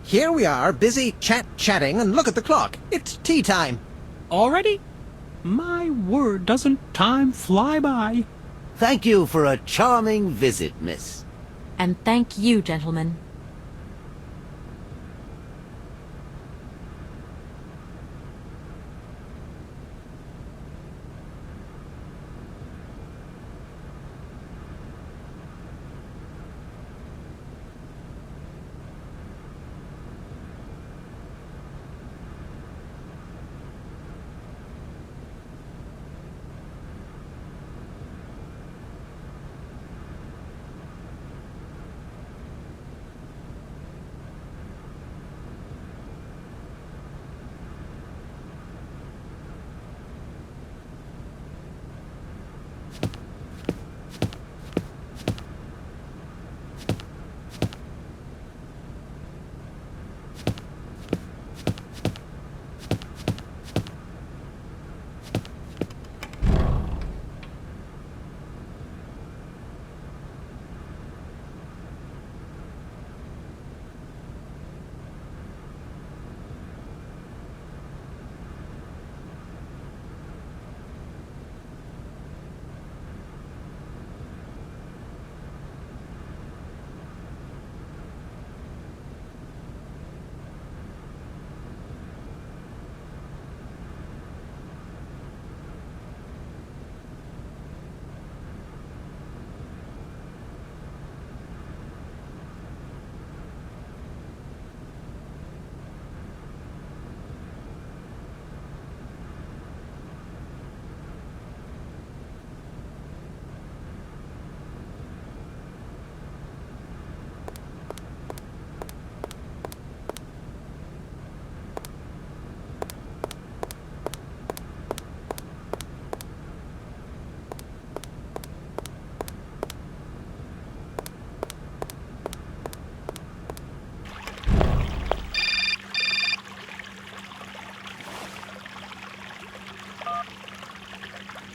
Here we are, busy chatting, and look at the clock. It's tea time. Already? My word, doesn't time fly by? Thank you for a charming visit, miss. And thank you, gentlemen.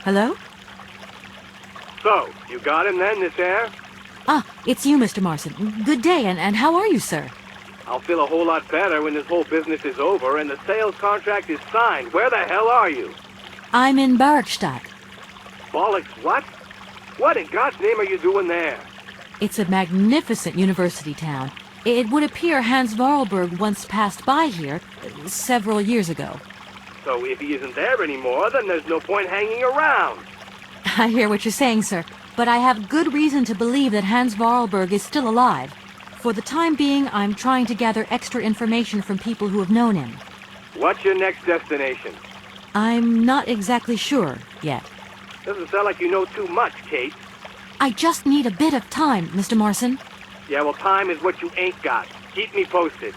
Hello? So, you got him then, this air? Ah, it's you, Mr. Marson. Good day, and how are you, sir? I'll feel a whole lot better when this whole business is over and the sales contract is signed. Where the hell are you? I'm in Barrackstadt. Bollocks, what? What in God's name are you doing there? It's a magnificent university town. It would appear Hans Vorarlberg once passed by here several years ago. So if he isn't there anymore, then there's no point hanging around. I hear what you're saying, sir, but I have good reason to believe that Hans Vorarlberg is still alive. For the time being, I'm trying to gather extra information from people who have known him. What's your next destination? I'm not exactly sure yet. Doesn't sound like you know too much, Kate. I just need a bit of time, Mr. Morrison. Yeah, well, time is what you ain't got. Keep me posted.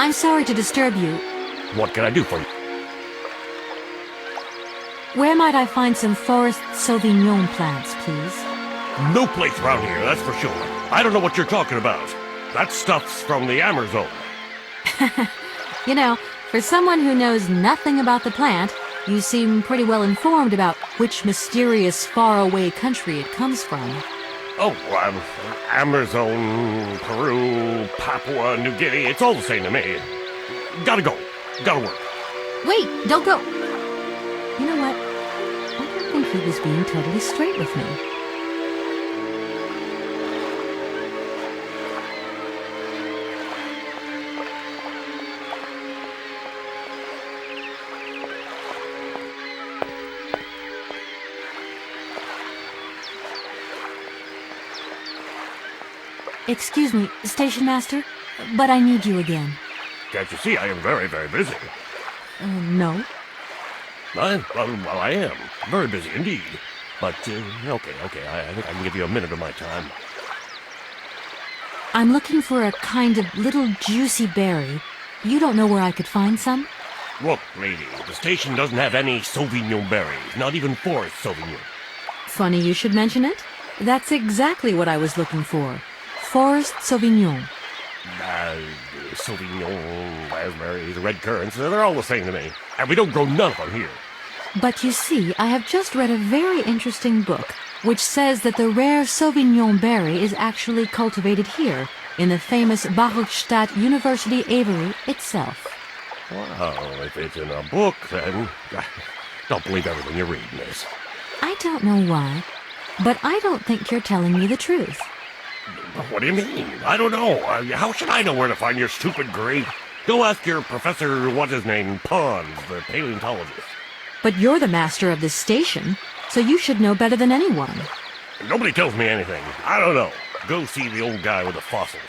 I'm sorry to disturb you. What can I do for you? Where might I find some Forest Sauvignon plants, please? No place around here, that's for sure. I don't know what you're talking about. That stuff's from the Amazon. You know, for someone who knows nothing about the plant, you seem pretty well informed about which mysterious faraway country it comes from. Oh, Amazon, Peru, Papua New Guinea, it's all the same to me. Gotta go. Gotta work. Wait, don't go! You know what? I don't think he was being totally straight with me. Excuse me, Station Master, but I need you again. Can't you see I am very, very busy? No. Well, I am. Very busy indeed. But, okay, I think I can give you a minute of my time. I'm looking for a kind of little juicy berry. You don't know where I could find some? Look, lady, the station doesn't have any Sauvignon berries, not even Forest Sauvignon. Funny you should mention it. That's exactly what I was looking for. Forest Sauvignon. Sauvignon, raspberries, red currants, they're all the same to me. And we don't grow none of them here. But you see, I have just read a very interesting book, which says that the rare Sauvignon berry is actually cultivated here, in the famous Baruchstadt University aviary itself. Well, if it's in a book, then don't believe everything you read, miss. I don't know why, but I don't think you're telling me the truth. What do you mean? I don't know. How should I know where to find your stupid grape? Go ask your Professor What's-His-Name, Pons, the paleontologist. But you're the master of this station, so you should know better than anyone. Nobody tells me anything. I don't know. Go see the old guy with the fossils.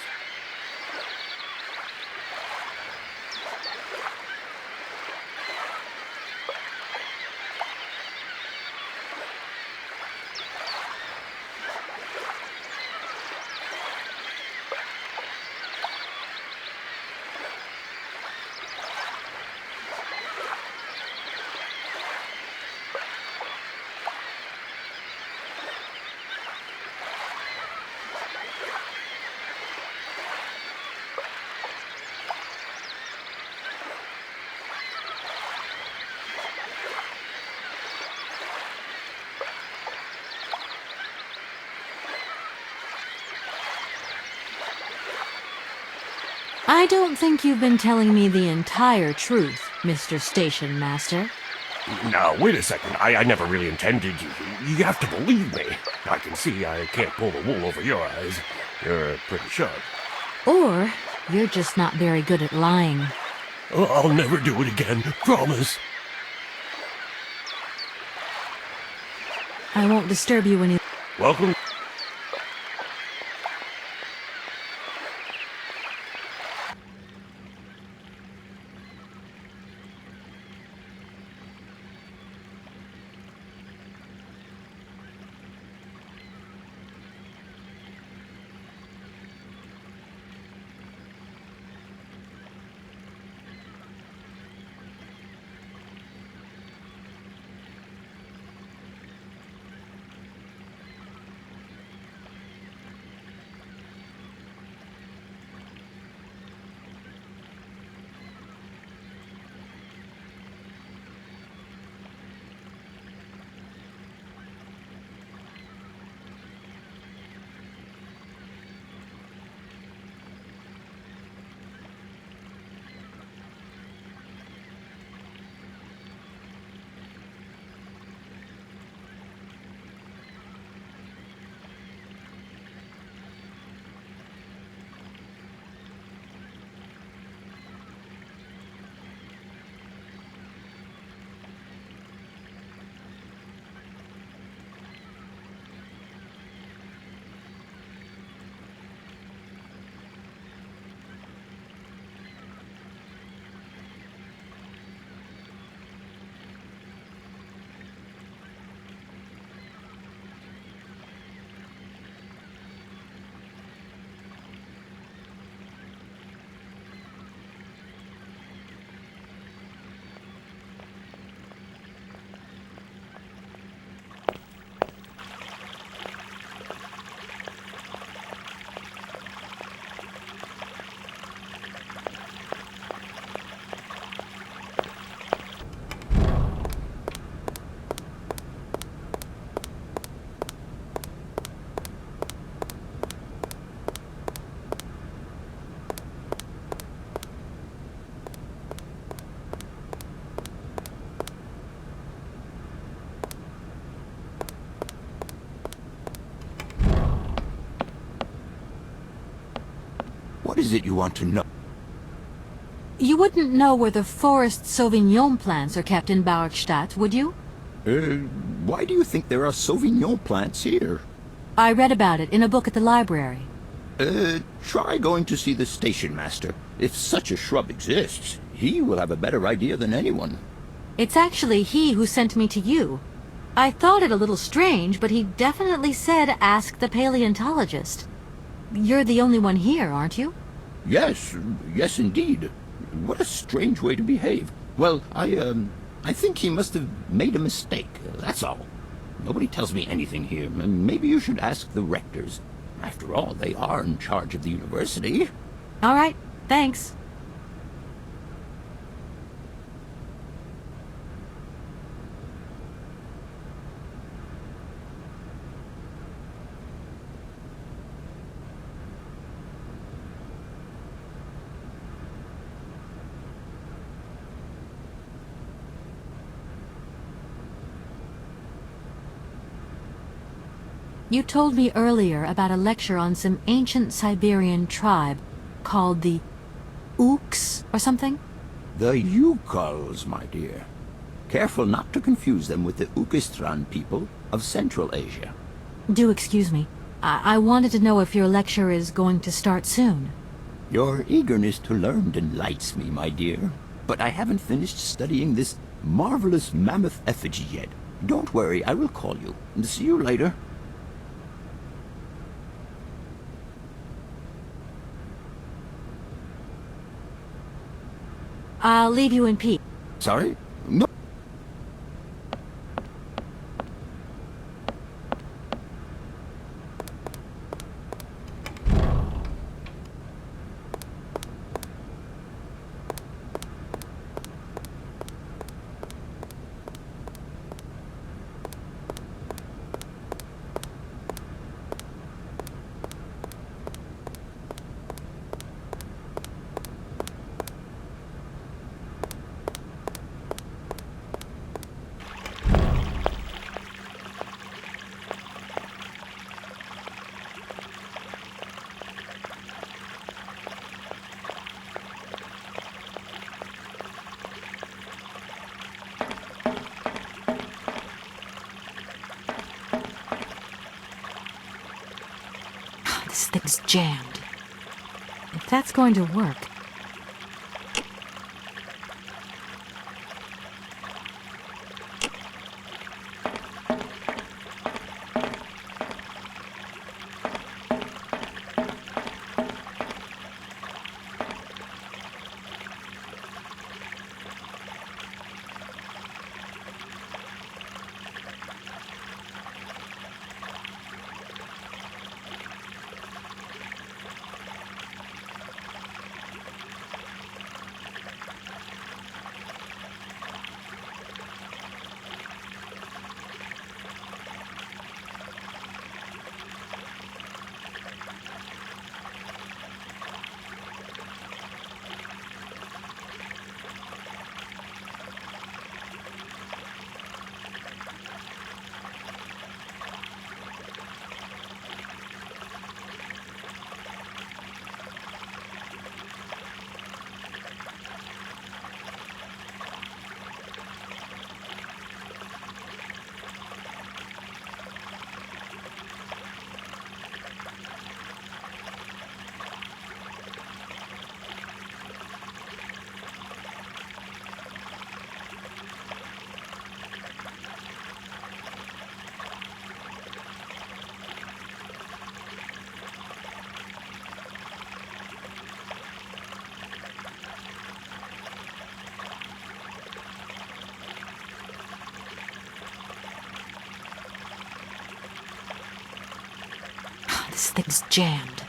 I don't think you've been telling me the entire truth, Mr. Station Master. Now, wait a second. I never really intended you. You have to believe me. I can see I can't pull the wool over your eyes. You're pretty sharp. Or you're just not very good at lying. I'll never do it again. Promise. I won't disturb you any... Welcome. is it you want to know? You wouldn't know where the forest Sauvignon plants are kept in Bauerstadt, would you? Why do you think there are Sauvignon plants here? I read about it in a book at the library. Try going to see the station master. If such a shrub exists, he will have a better idea than anyone. It's actually he who sent me to you. I thought it a little strange, but he definitely said ask the paleontologist. You're the only one here, aren't you? Yes, yes indeed. What a strange way to behave. Well, I think he must have made a mistake, that's all. Nobody tells me anything here. Maybe you should ask the rectors. After all, they are in charge of the university. All right, thanks. You told me earlier about a lecture on some ancient Siberian tribe called the Ooks or something? The Yukuls, my dear. Careful not to confuse them with the Ukistran people of Central Asia. Do excuse me. I wanted to know if your lecture is going to start soon. Your eagerness to learn delights me, my dear. But I haven't finished studying this marvelous mammoth effigy yet. Don't worry, I will call you. And see you later. I'll leave you in peace. Sorry? No. This thing's jammed. If that's going to work... This thing's jammed.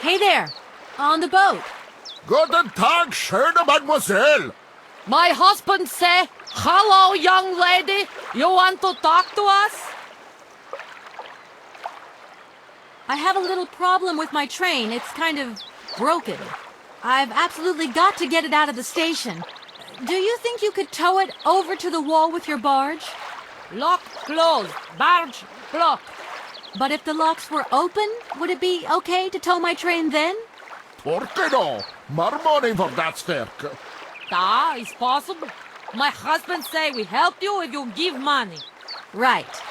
Hey there! On the boat! Guten Tag, schöne Mademoiselle. My husband say, "Hello, young lady. You want to talk to us?" I have a little problem with my train. It's kind of broken. I've absolutely got to get it out of the station. Do you think you could tow it over to the wall with your barge? Lock closed. Barge blocked. But if the locks were open, would it be okay to tow my train then? Por qué no? More money for that work. Da, it's possible. My husband say we help you if you give money. Right.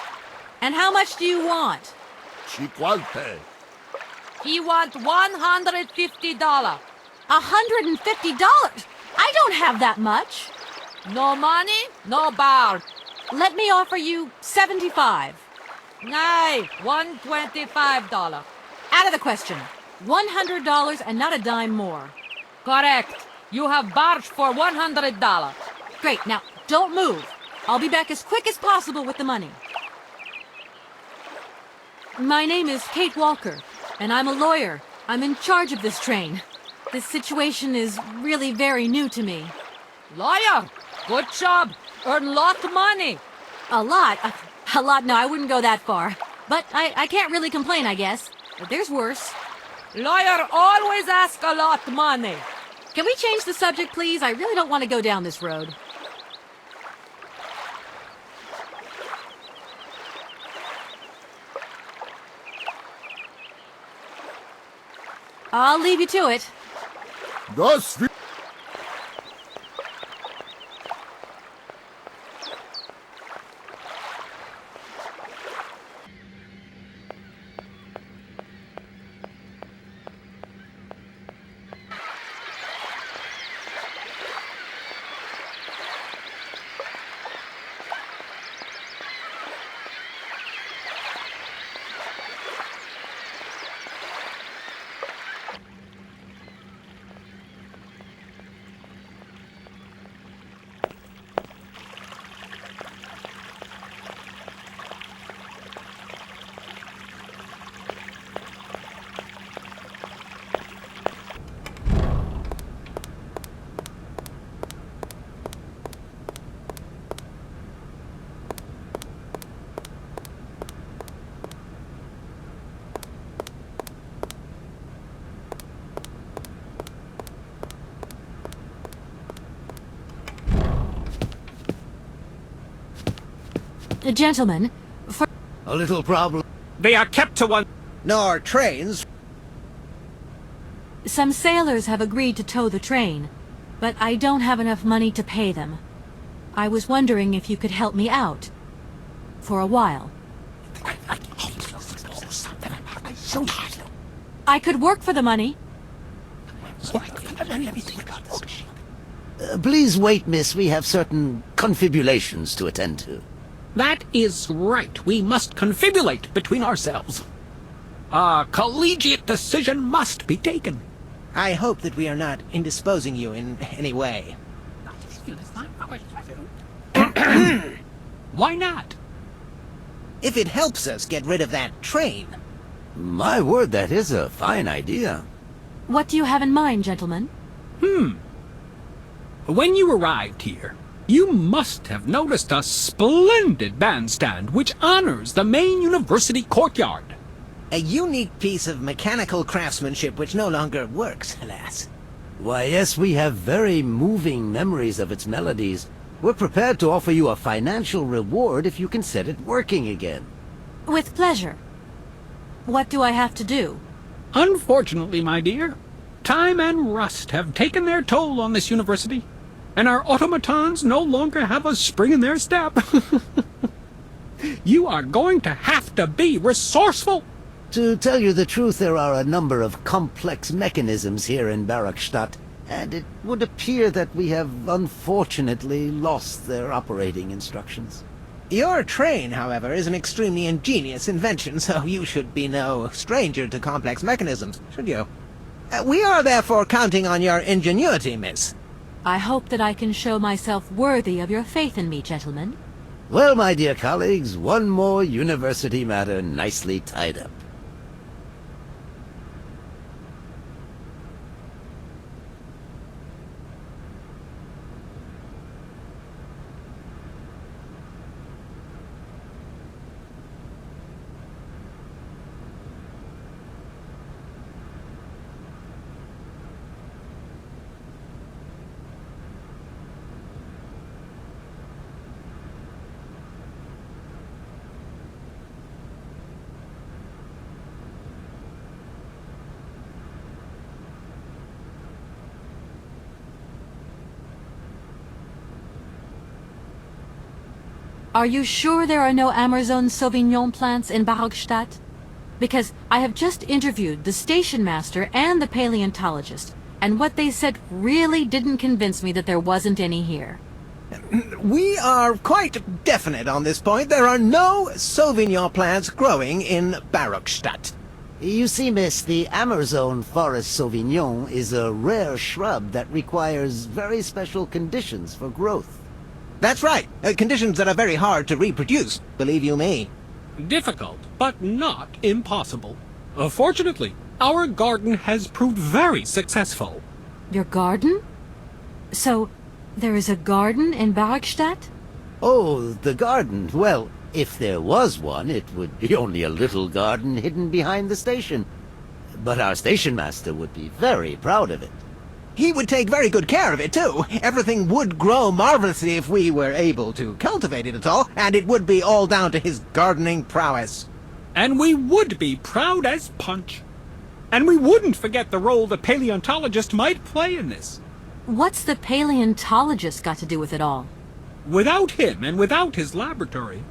And how much do you want? Cinquante. He want $150. $150? I don't have that much. No money, no barge. Let me offer you 75. Nay, $125. Out of the question. $100 and not a dime more. Correct. You have barge for $100. Great. Now, don't move. I'll be back as quick as possible with the money. My name is Kate Walker, and I'm a lawyer. I'm in charge of this train. This situation is really very new to me. Lawyer, good job. Earn lot of money. A lot? A lot? No, I wouldn't go that far. But I can't really complain, I guess. But there's worse. Lawyer always ask a lot of money. Can we change the subject, please? I really don't want to go down this road. I'll leave you to it. Das Gentlemen, for... A little problem. They are kept to one. Nor trains. Some sailors have agreed to tow the train, but I don't have enough money to pay them. I was wondering if you could help me out. For a while. I could work for the money. Please wait, miss. We have certain confibulations to attend to. That is right. We must confibulate between ourselves. A collegiate decision must be taken. I hope that we are not indisposing you in any way. Why not? If it helps us get rid of that train. My word, that is a fine idea. What do you have in mind, gentlemen? When you arrived here, you must have noticed a splendid bandstand which honors the main university courtyard. A unique piece of mechanical craftsmanship which no longer works, alas. Why, yes, we have very moving memories of its melodies. We're prepared to offer you a financial reward if you can set it working again. With pleasure. What do I have to do? Unfortunately, my dear, time and rust have taken their toll on this university, and our automatons no longer have a spring in their step. You are going to have to be resourceful. To tell you the truth, there are a number of complex mechanisms here in Barakstadt, and it would appear that we have unfortunately lost their operating instructions. Your train, however, is an extremely ingenious invention, so you should be no stranger to complex mechanisms, should you? We are therefore counting on your ingenuity, miss. I hope that I can show myself worthy of your faith in me, gentlemen. Well, my dear colleagues, one more university matter nicely tied up. Are you sure there are no Amazon Sauvignon plants in Barockstadt? Because I have just interviewed the station master and the paleontologist, and what they said really didn't convince me that there wasn't any here. We are quite definite on this point. There are no Sauvignon plants growing in Barockstadt. You see, miss, the Amazon Forest Sauvignon is a rare shrub that requires very special conditions for growth. That's right. Conditions that are very hard to reproduce, believe you me. Difficult, but not impossible. Fortunately, our garden has proved very successful. Your garden? So, there is a garden in Barockstadt? Oh, the garden. Well, if there was one, it would be only a little garden hidden behind the station. But our station master would be very proud of it. He would take very good care of it, too. Everything would grow marvelously if we were able to cultivate it at all, and it would be all down to his gardening prowess. And we would be proud as punch. And we wouldn't forget the role the paleontologist might play in this. What's the paleontologist got to do with it all? Without him and without his laboratory,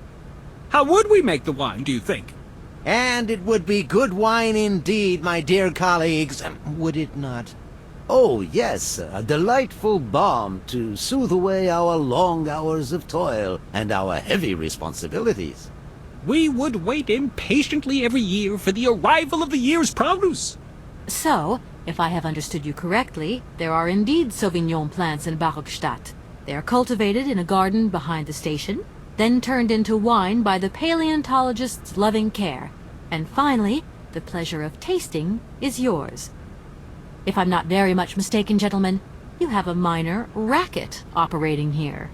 how would we make the wine, do you think? And it would be good wine indeed, my dear colleagues, would it not? Oh, yes, a delightful balm to soothe away our long hours of toil and our heavy responsibilities. We would wait impatiently every year for the arrival of the year's produce. So, if I have understood you correctly, there are indeed Sauvignon plants in Barockstadt. They are cultivated in a garden behind the station, then turned into wine by the paleontologist's loving care. And finally, the pleasure of tasting is yours. If I'm not very much mistaken, gentlemen, you have a minor racket operating here.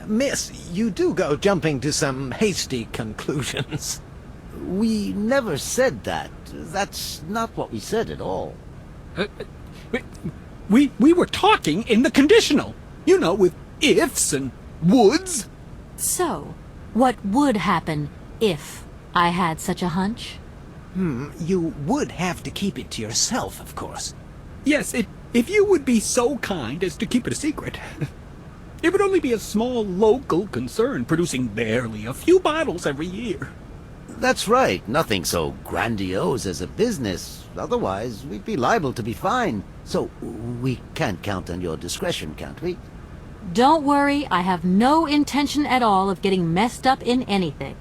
Miss, you do go jumping to some hasty conclusions. We never said that. That's not what we said at all. We were talking in the conditional. You know, with ifs and woulds. So, what would happen if I had such a hunch? You would have to keep it to yourself, of course. Yes, if you would be so kind as to keep it a secret. It would only be a small local concern, producing barely a few bottles every year. That's right. Nothing so grandiose as a business. Otherwise, we'd be liable to be fined. So, we can't count on your discretion, can't we? Don't worry, I have no intention at all of getting messed up in anything.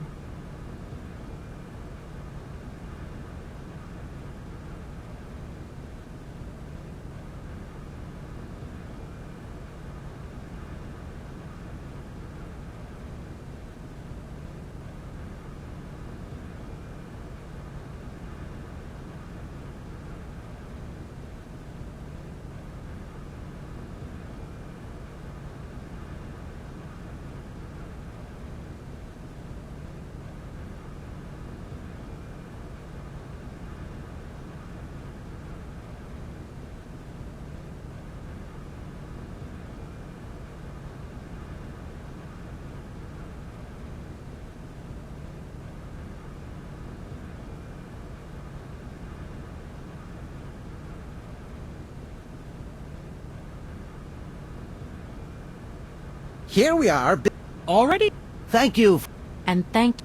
Here we are. Already? Thank you. And thank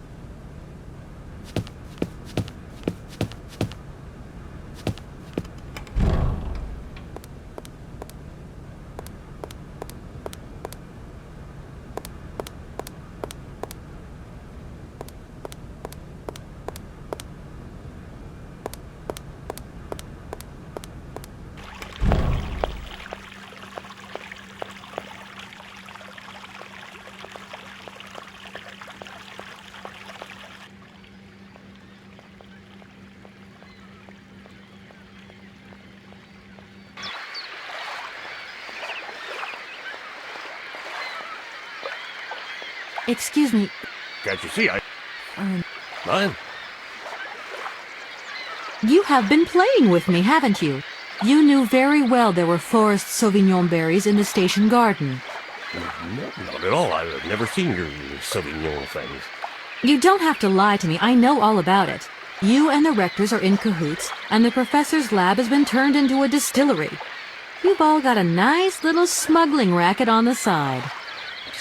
Excuse me. Can't you see Mine? You have been playing with me, haven't you? You knew very well there were forest Sauvignon berries in the station garden. No, not at all. I've never seen your Sauvignon things. You don't have to lie to me. I know all about it. You and the rectors are in cahoots, and the professor's lab has been turned into a distillery. You've all got a nice little smuggling racket on the side.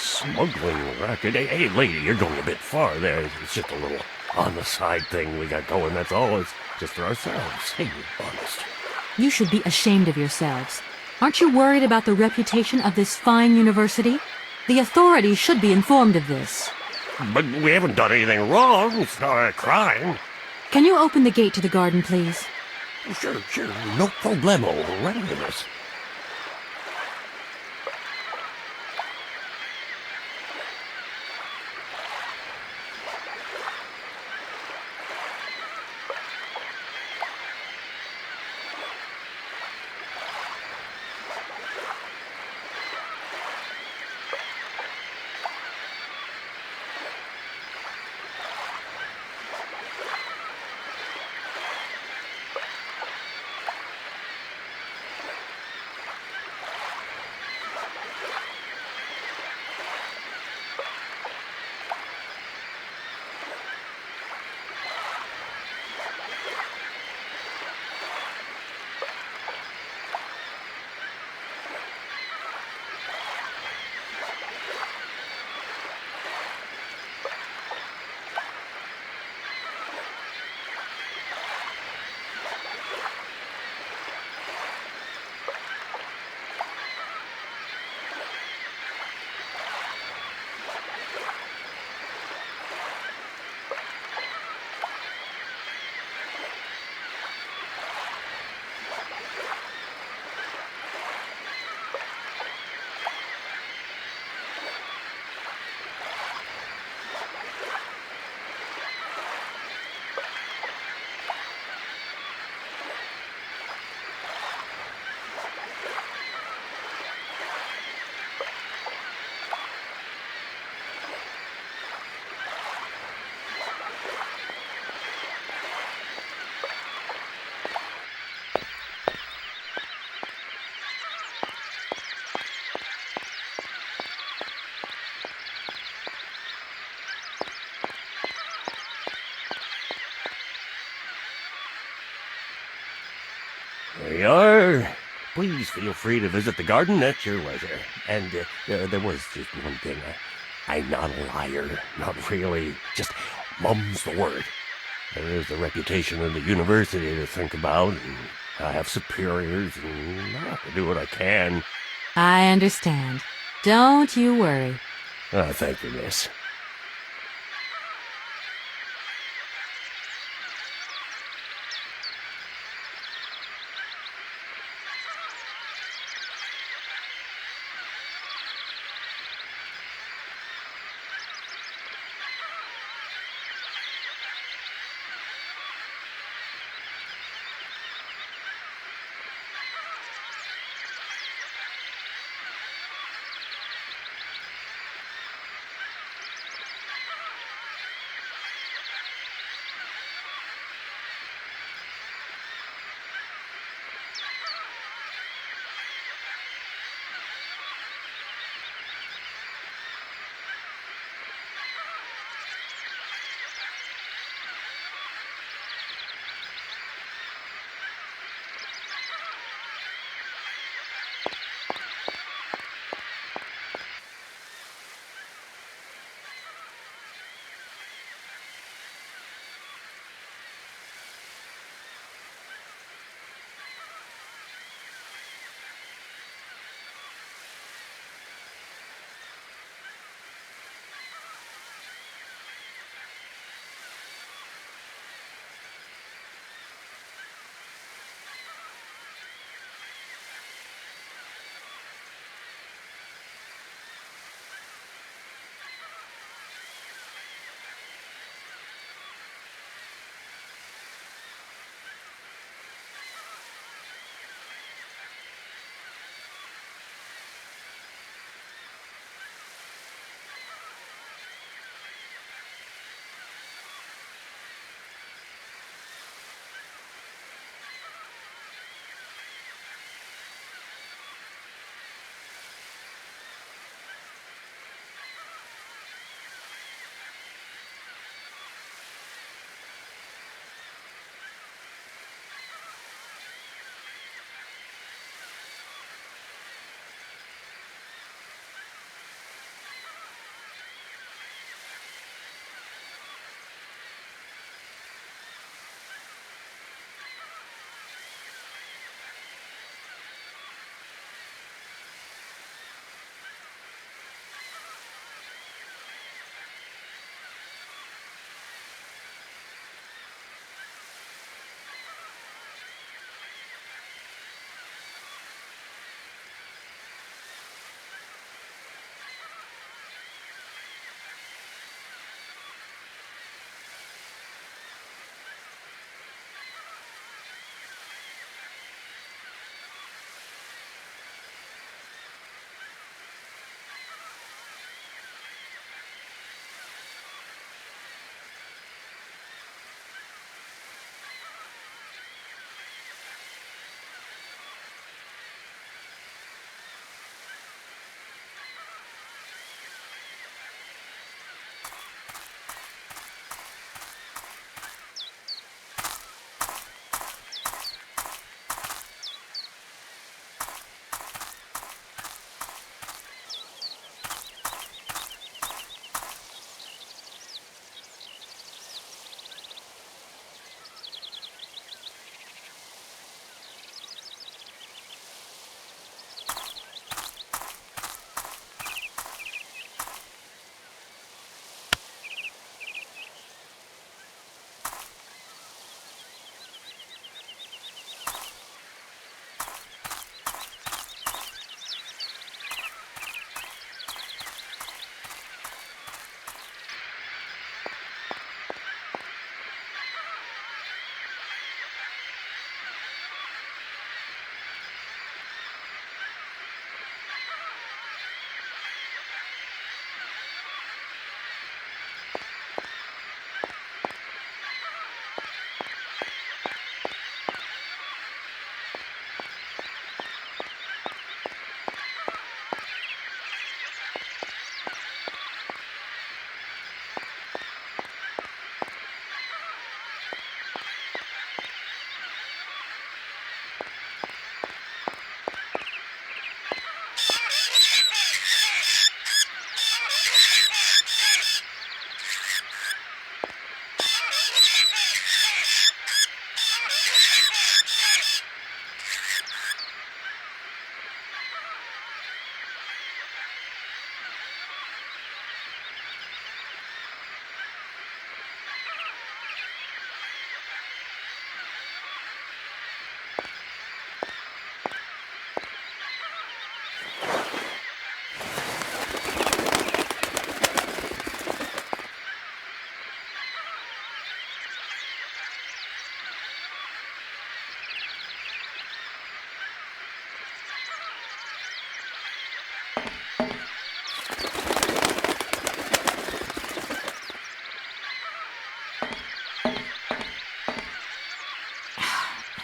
Smuggling racket? Hey, lady, you're going a bit far there. It's just a little on-the-side thing we got going, that's all. It's just for ourselves. Hey, honest. You should be ashamed of yourselves. Aren't you worried about the reputation of this fine university? The authorities should be informed of this. But we haven't done anything wrong. It's not a crime. Can you open the gate to the garden, please? Sure. No problemo. Right into this. There you are. Please feel free to visit the garden at your leisure. And there was just one thing. I'm not a liar. Not really. Just mum's the word. There is the reputation of the university to think about, and I have superiors, and I have to do what I can. I understand. Don't you worry. Oh, thank you, miss.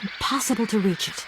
Impossible to reach it.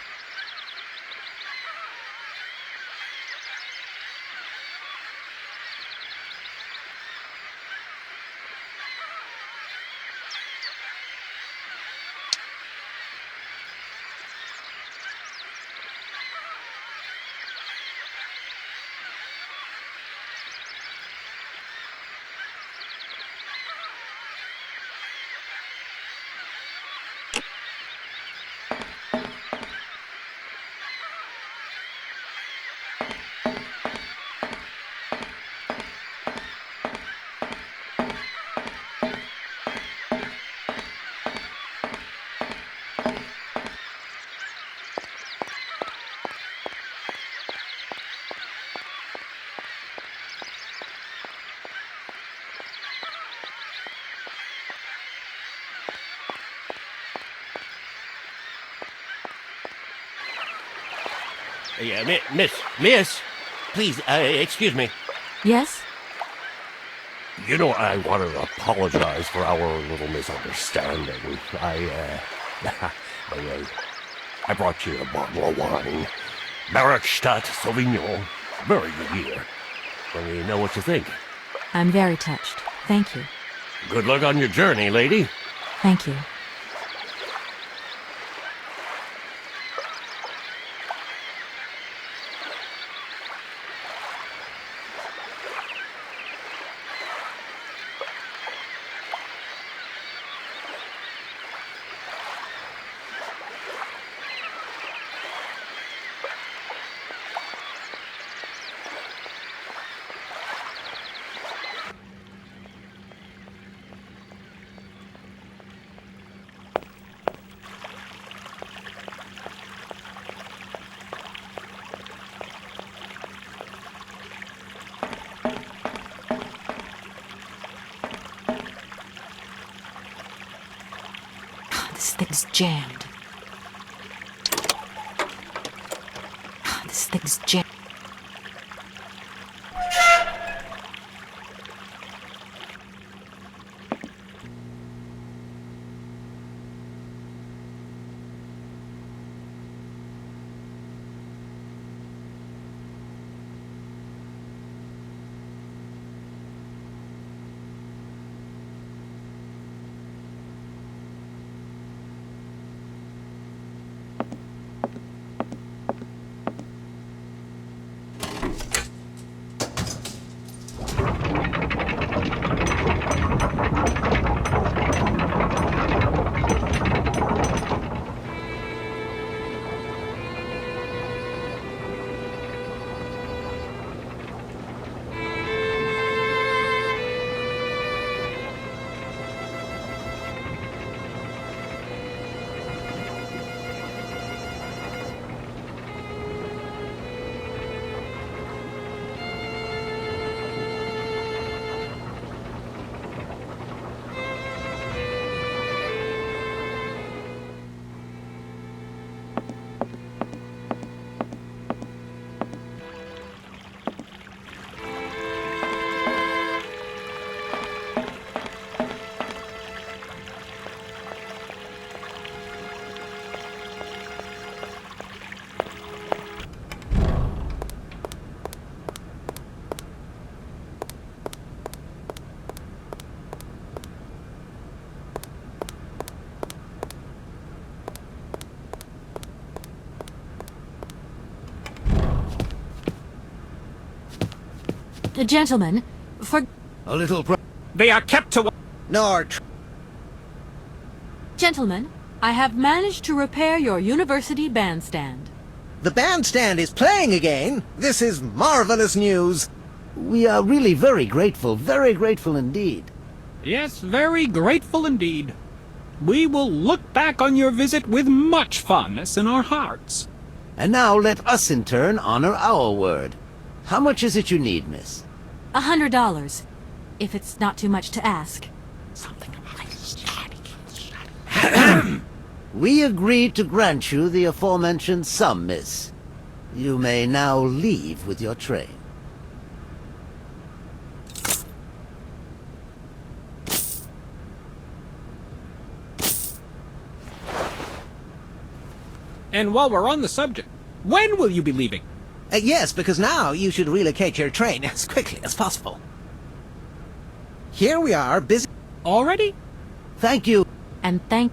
Yeah, miss, please, excuse me. Yes? You know, I want to apologize for our little misunderstanding. I brought you a bottle of wine. Barrackstadt Sauvignon. Very good year. Let me know what you think. I'm very touched. Thank you. Good luck on your journey, lady. Thank you. This thing's jammed. This thing's jammed. Gentlemen, for... A little They are kept to... Gentlemen, I have managed to repair your university bandstand. The bandstand is playing again? This is marvelous news. We are really very grateful indeed. Yes, very grateful indeed. We will look back on your visit with much fondness in our hearts. And now let us in turn honor our word. How much is it you need, miss? $100, if it's not too much to ask. We agree to grant you the aforementioned sum, miss. You may now leave with your train. And while we're on the subject, when will you be leaving? Yes, because now you should relocate your train as quickly as possible. Here we are, busy... Already? Thank you. And thank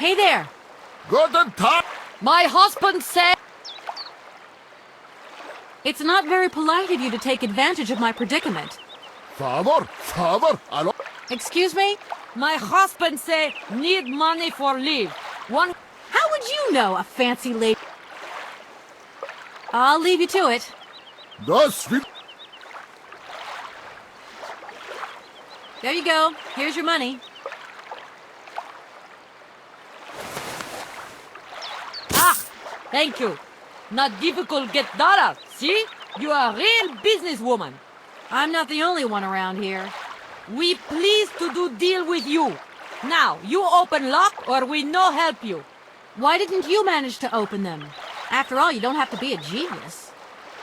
Hey there! Guten Tag! My husband said... It's not very polite of you to take advantage of my predicament. Favor, allo? Excuse me? My husband say need money for leave. One... How would you know, a fancy lady? I'll leave you to it. Das will... There you go. Here's your money. Thank you. Not difficult get dollar. See? You are a real businesswoman. I'm not the only one around here. We pleased to do deal with you. Now, you open lock or we no help you. Why didn't you manage to open them? After all, you don't have to be a genius.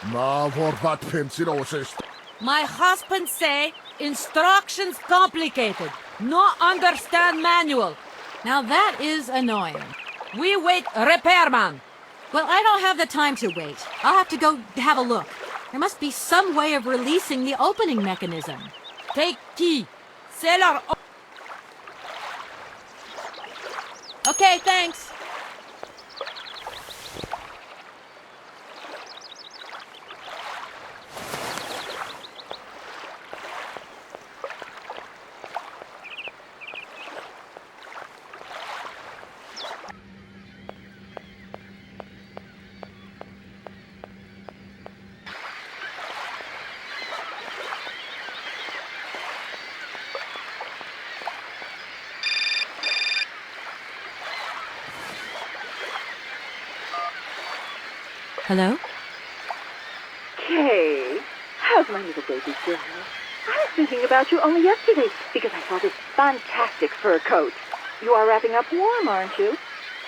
Ma vor wat pensinos. My husband say instructions complicated. No understand manual. Now that is annoying. We wait repairman. Well, I don't have the time to wait. I'll have to go have a look. There must be some way of releasing the opening mechanism. Take key. Cellar. Okay, thanks. Hello? Kay, how's my little baby girl? I was thinking about you only yesterday because I saw this fantastic fur coat. You are wrapping up warm, aren't you?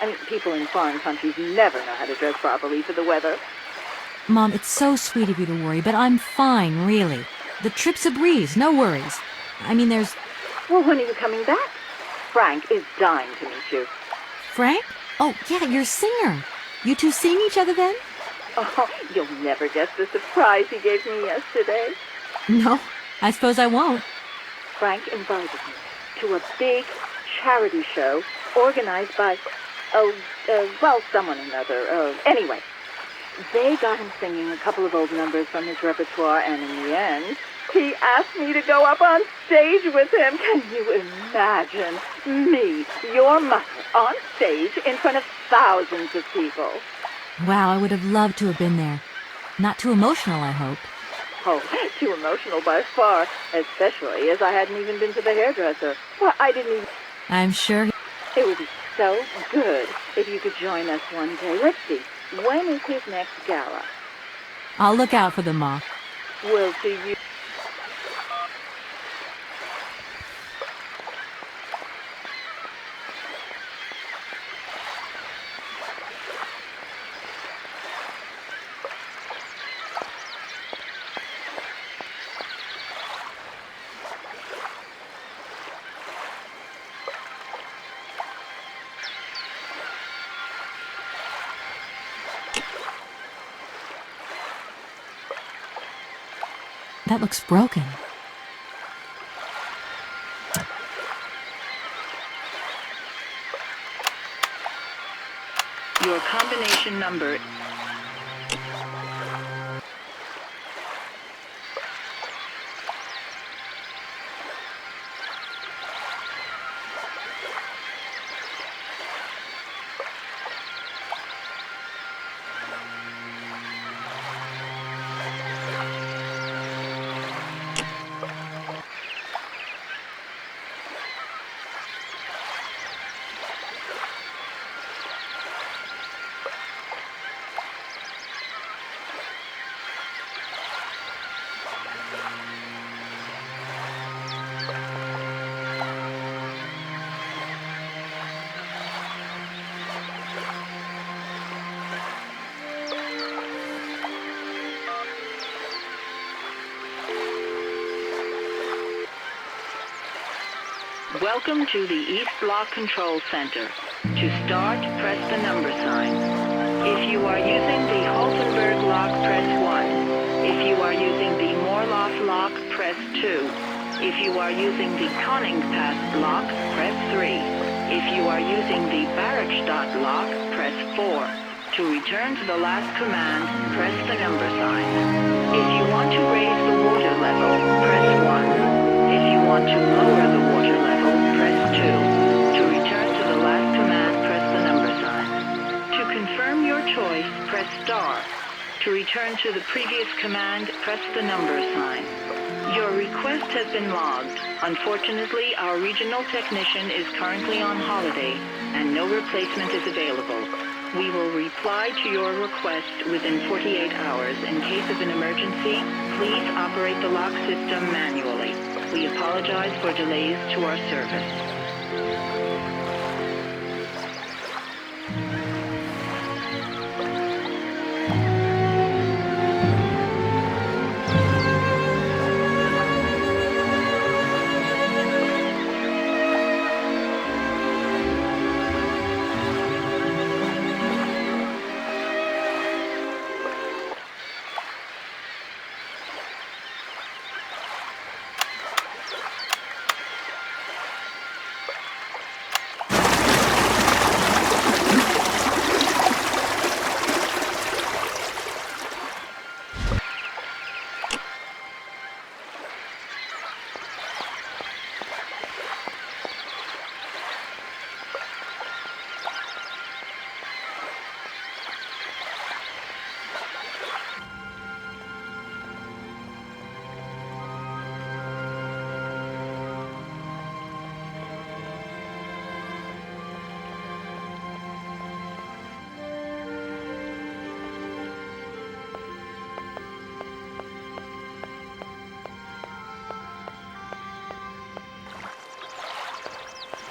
I mean, people in foreign countries never know how to dress properly for the weather. Mom, it's so sweet of you to worry, but I'm fine, really. The trip's a breeze, no worries. I mean, there's... Well, when are you coming back? Frank is dying to meet you. Frank? Oh, yeah, your singer. You two seeing each other then? Oh, you'll never guess the surprise he gave me yesterday. No, I suppose I won't. Frank invited me to a big charity show organized by, someone or another. Anyway, they got him singing a couple of old numbers from his repertoire, and in the end, he asked me to go up on stage with him. Can you imagine me, your mother, on stage in front of thousands of people? Wow, I would have loved to have been there. Not too emotional, I hope. Oh, too emotional by far, especially as I hadn't even been to the hairdresser. Well, I didn't even... I'm sure... It would be so good if you could join us one day. Let's see, when is his next gala? I'll look out for them, Ma. Well, to you... That looks broken. Your combination number. Welcome to the East Block Control Center. To start, press the number sign. If you are using the Haltenberg lock, press 1. If you are using the Morloff lock, press 2. If you are using the Koningpass lock, press 3. If you are using the Barrackstadt lock, press 4. To return to the last command, press the number sign. If you want to raise the water level, press 1. If you want to lower the water level, press 2. To return to the last command, press the number sign. To confirm your choice, press star. To return to the previous command, press the number sign. Your request has been logged. Unfortunately, our regional technician is currently on holiday, and no replacement is available. We will reply to your request within 48 hours. In case of an emergency, please operate the lock system manually. We apologize for delays to our service.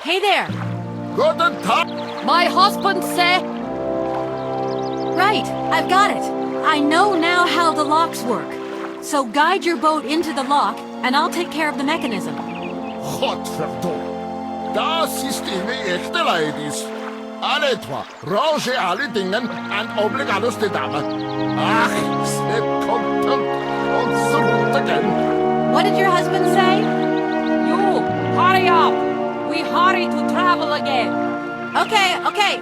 Hey there! Guten Tag! My husband said... Right, I've got it. I know now how the locks work. So guide your boat into the lock, and I'll take care of the mechanism. Godverdomme! Das ist eine echte Ladies. Alle zwei, rangez alle Dingen und oblig alles die Dame. Ach, sie kommt und zurück again. What did your husband say? You, hurry up! We hurry to travel again. Okay.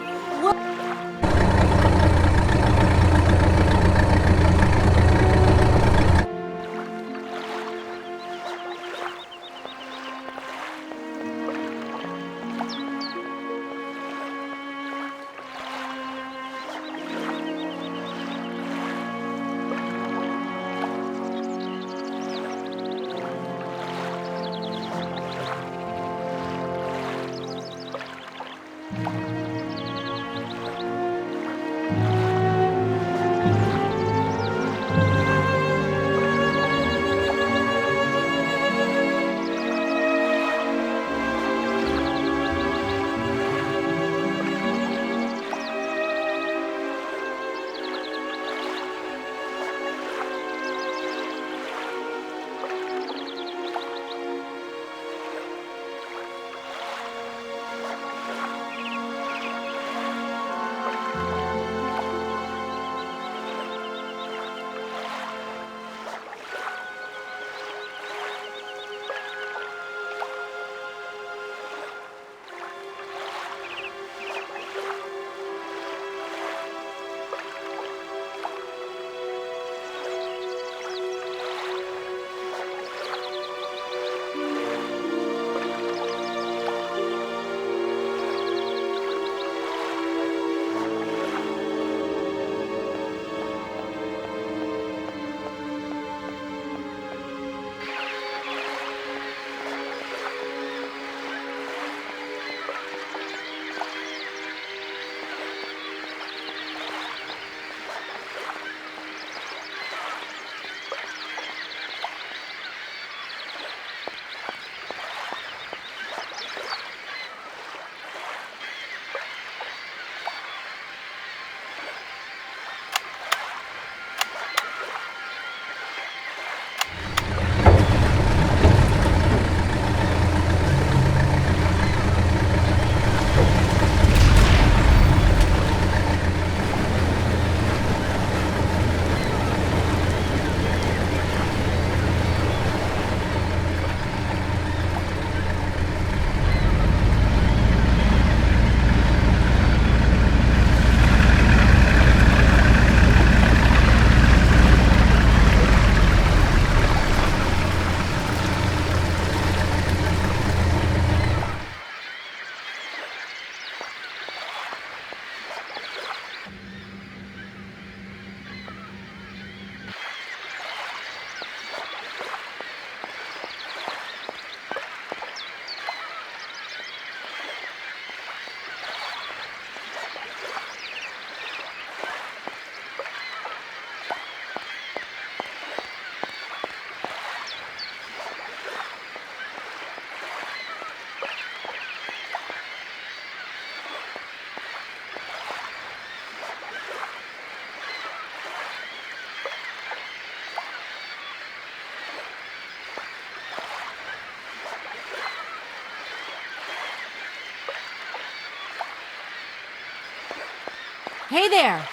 Hey there!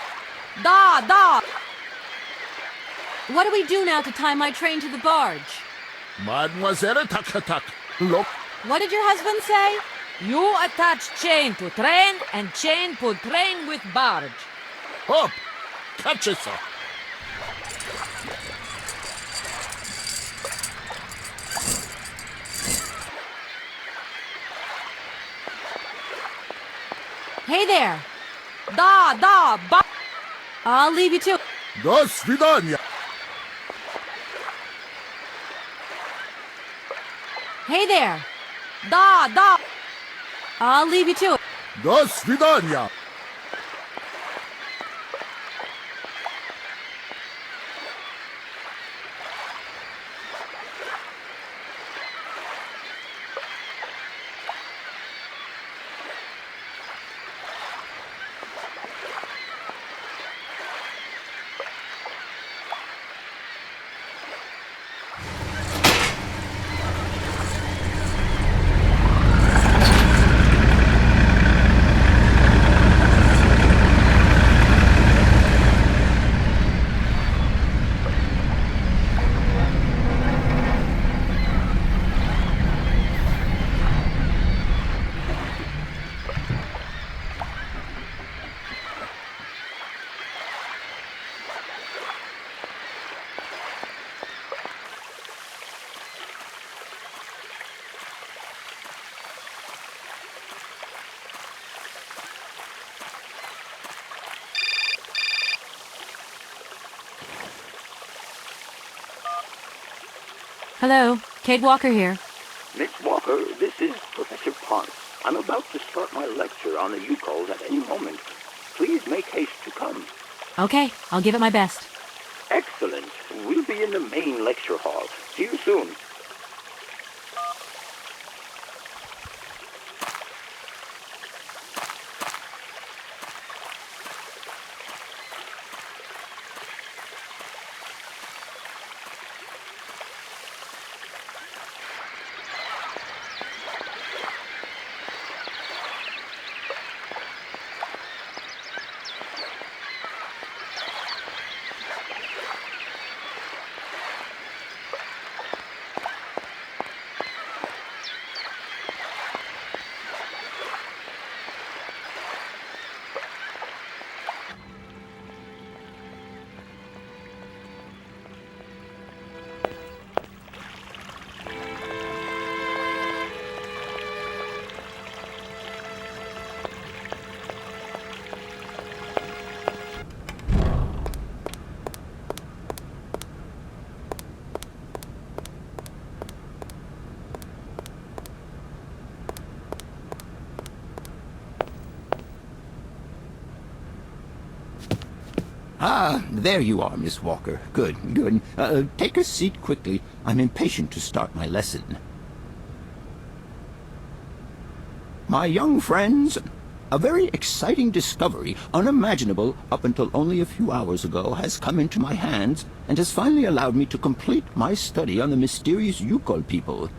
Da! What do we do now to tie my train to the barge? Mademoiselle Tuck, look. What did your husband say? You attach chain to train and chain put train with barge. Hop, catch it, sir. Hey there! Da! I'll leave you to it. До свидания. Hey there! Da! I'll leave you to it. До свидания. Hello, Kate Walker here. Miss Walker, this is Professor Ponce. I'm about to start my lecture on the Yukols at any moment. Please make haste to come. Okay, I'll give it my best. Excellent. We'll be in the main lecture hall. See you soon. Ah, there you are, Miss Walker. Good. Take a seat quickly. I'm impatient to start my lesson. My young friends, a very exciting discovery, unimaginable up until only a few hours ago, has come into my hands and has finally allowed me to complete my study on the mysterious Yukol people.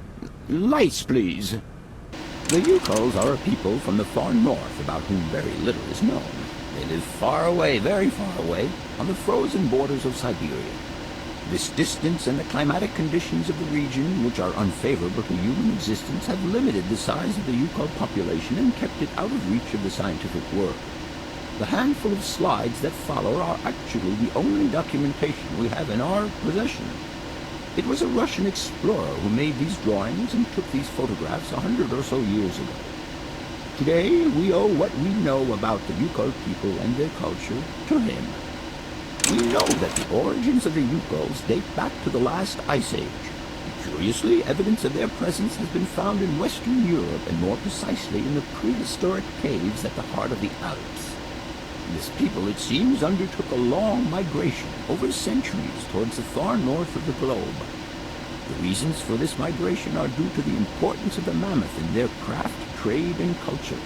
Lights, please. The Yukols are a people from the far north about whom very little is known. They live far away, very far away, on the frozen borders of Syberia. This distance and the climatic conditions of the region, which are unfavorable to human existence, have limited the size of the Yukol population and kept it out of reach of the scientific world. The handful of slides that follow are actually the only documentation we have in our possession. It was a Russian explorer who made these drawings and took these photographs 100 or so years ago. Today, we owe what we know about the Yukol people and their culture to him. We know that the origins of the Yukols date back to the last Ice Age. Curiously, evidence of their presence has been found in Western Europe, and more precisely in the prehistoric caves at the heart of the Alps. This people, it seems, undertook a long migration over centuries towards the far north of the globe. The reasons for this migration are due to the importance of the mammoth in their craft, trade, and culture.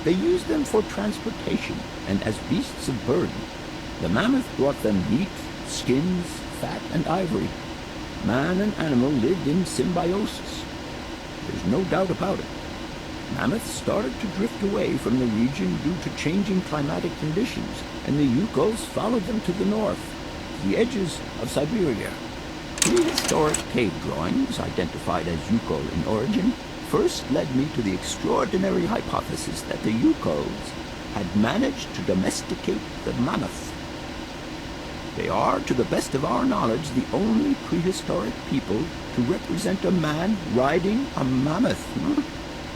They used them for transportation and as beasts of burden. The mammoth brought them meat, skins, fat, and ivory. Man and animal lived in symbiosis. There's no doubt about it. Mammoths started to drift away from the region due to changing climatic conditions, and the Yukols followed them to the north, to the edges of Syberia. Prehistoric cave drawings, identified as Yukol in origin, first led me to the extraordinary hypothesis that the Yukols had managed to domesticate the mammoth. They are, to the best of our knowledge, the only prehistoric people to represent a man riding a mammoth.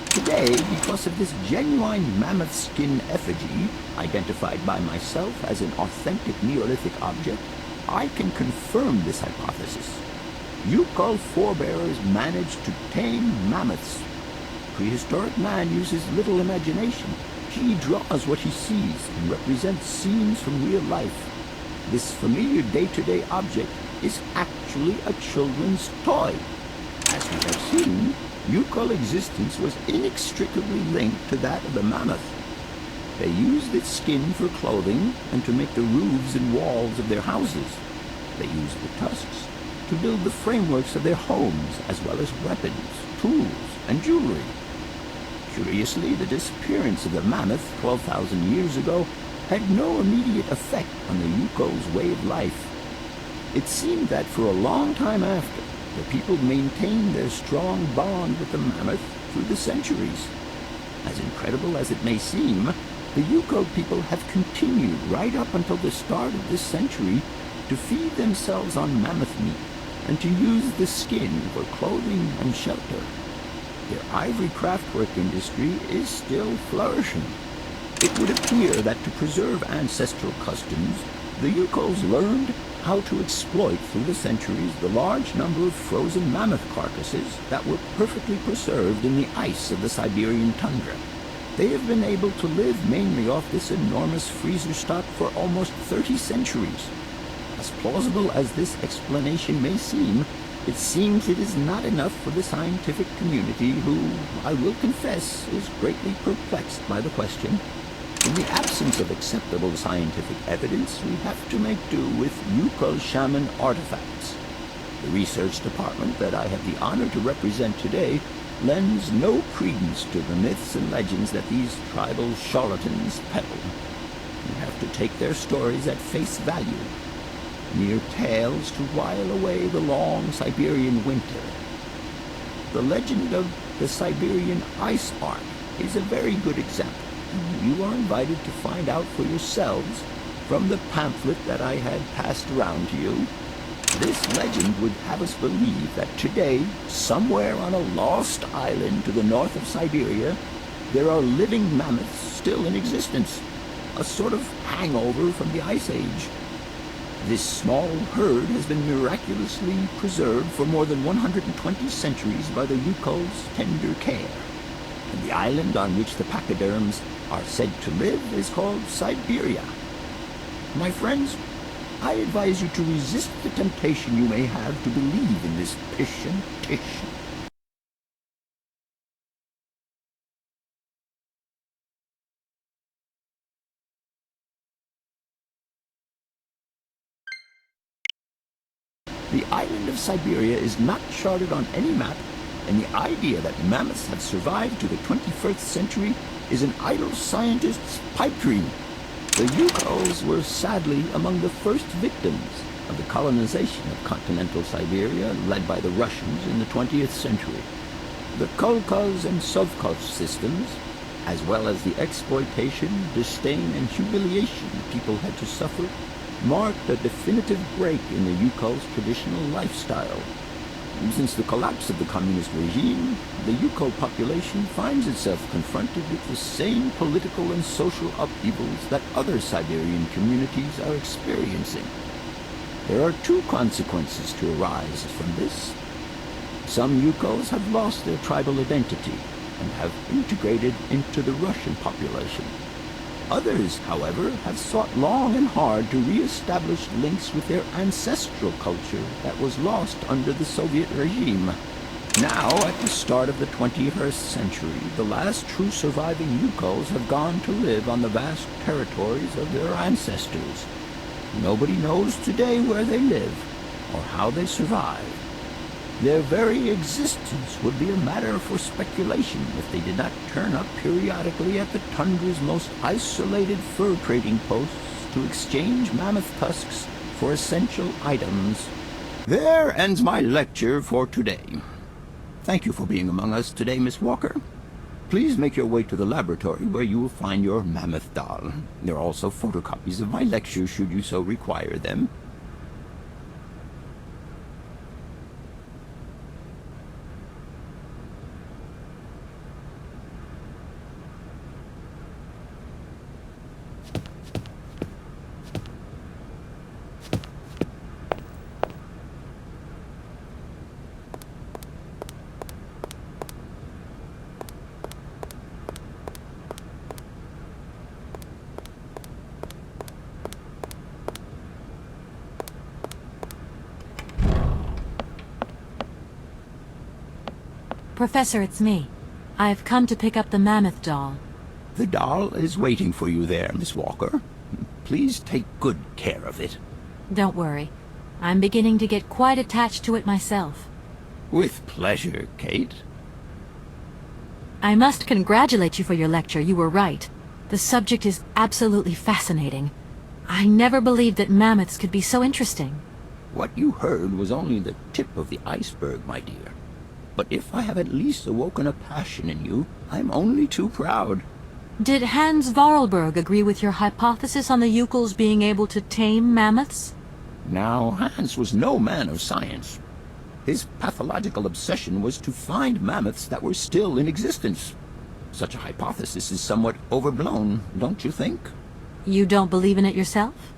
Today, because of this genuine mammoth skin effigy, identified by myself as an authentic Neolithic object, I can confirm this hypothesis. Yukol forebears managed to tame mammoths. Prehistoric man uses little imagination. He draws what he sees and represents scenes from real life. This familiar day-to-day object is actually a children's toy. As we have seen, Yukol existence was inextricably linked to that of the mammoth. They used its skin for clothing and to make the roofs and walls of their houses. They used the tusks to build the frameworks of their homes, as well as weapons, tools, and jewelry. Curiously, the disappearance of the mammoth 12,000 years ago had no immediate effect on the Yukol's way of life. It seemed that for a long time after, the people maintained their strong bond with the mammoth through the centuries. As incredible as it may seem, the Yukol people have continued right up until the start of this century to feed themselves on mammoth meat and to use the skin for clothing and shelter. Their ivory craftwork industry is still flourishing. It would appear that to preserve ancestral customs, the Yukols learned how to exploit through the centuries the large number of frozen mammoth carcasses that were perfectly preserved in the ice of the Siberian tundra. They have been able to live mainly off this enormous freezer stock for almost 30 centuries. As plausible as this explanation may seem, it seems it is not enough for the scientific community who, I will confess, is greatly perplexed by the question. In the absence of acceptable scientific evidence, we have to make do with Yukol shaman artifacts. The research department that I have the honor to represent today lends no credence to the myths and legends that these tribal charlatans peddle. We have to take their stories at face value, mere tales to while away the long Siberian winter. The legend of the Siberian ice ark is a very good example. You are invited to find out for yourselves from the pamphlet that I had passed around to you. This legend would have us believe that today, somewhere on a lost island to the north of Syberia, there are living mammoths still in existence, a sort of hangover from the Ice Age. This small herd has been miraculously preserved for more than 120 centuries by the Yukol's tender care. And the island on which the pachyderms are said to live is called Syberia. My friends, I advise you to resist the temptation you may have to believe in this pish and tish. The island of Syberia is not charted on any map, and the idea that mammoths have survived to the 21st century is an idle scientist's pipe dream. The Yukols were sadly among the first victims of the colonization of continental Siberia led by the Russians in the 20th century. The Kolkhoz and Sovkhoz systems, as well as the exploitation, disdain, and humiliation the people had to suffer, marked a definitive break in the Yukol's traditional lifestyle. Since the collapse of the communist regime, the Yukol population finds itself confronted with the same political and social upheavals that other Siberian communities are experiencing. There are two consequences to arise from this. Some Yukols have lost their tribal identity and have integrated into the Russian population. Others, however, have sought long and hard to re-establish links with their ancestral culture that was lost under the Soviet regime. Now, at the start of the 21st century, the last true surviving Yukols have gone to live on the vast territories of their ancestors. Nobody knows today where they live or how they survive. Their very existence would be a matter for speculation if they did not turn up periodically at the tundra's most isolated fur trading posts to exchange mammoth tusks for essential items. There ends my lecture for today. Thank you for being among us today, Miss Walker. Please make your way to the laboratory where you will find your mammoth doll. There are also photocopies of my lectures should you so require them. Professor, it's me. I've come to pick up the mammoth doll. The doll is waiting for you there, Miss Walker. Please take good care of it. Don't worry. I'm beginning to get quite attached to it myself. With pleasure, Kate. I must congratulate you for your lecture. You were right. The subject is absolutely fascinating. I never believed that mammoths could be so interesting. What you heard was only the tip of the iceberg, my dear. But if I have at least awoken a passion in you, I'm only too proud. Did Hans Vorarlberg agree with your hypothesis on the Yukels being able to tame mammoths? Now, Hans was no man of science. His pathological obsession was to find mammoths that were still in existence. Such a hypothesis is somewhat overblown, don't you think? You don't believe in it yourself?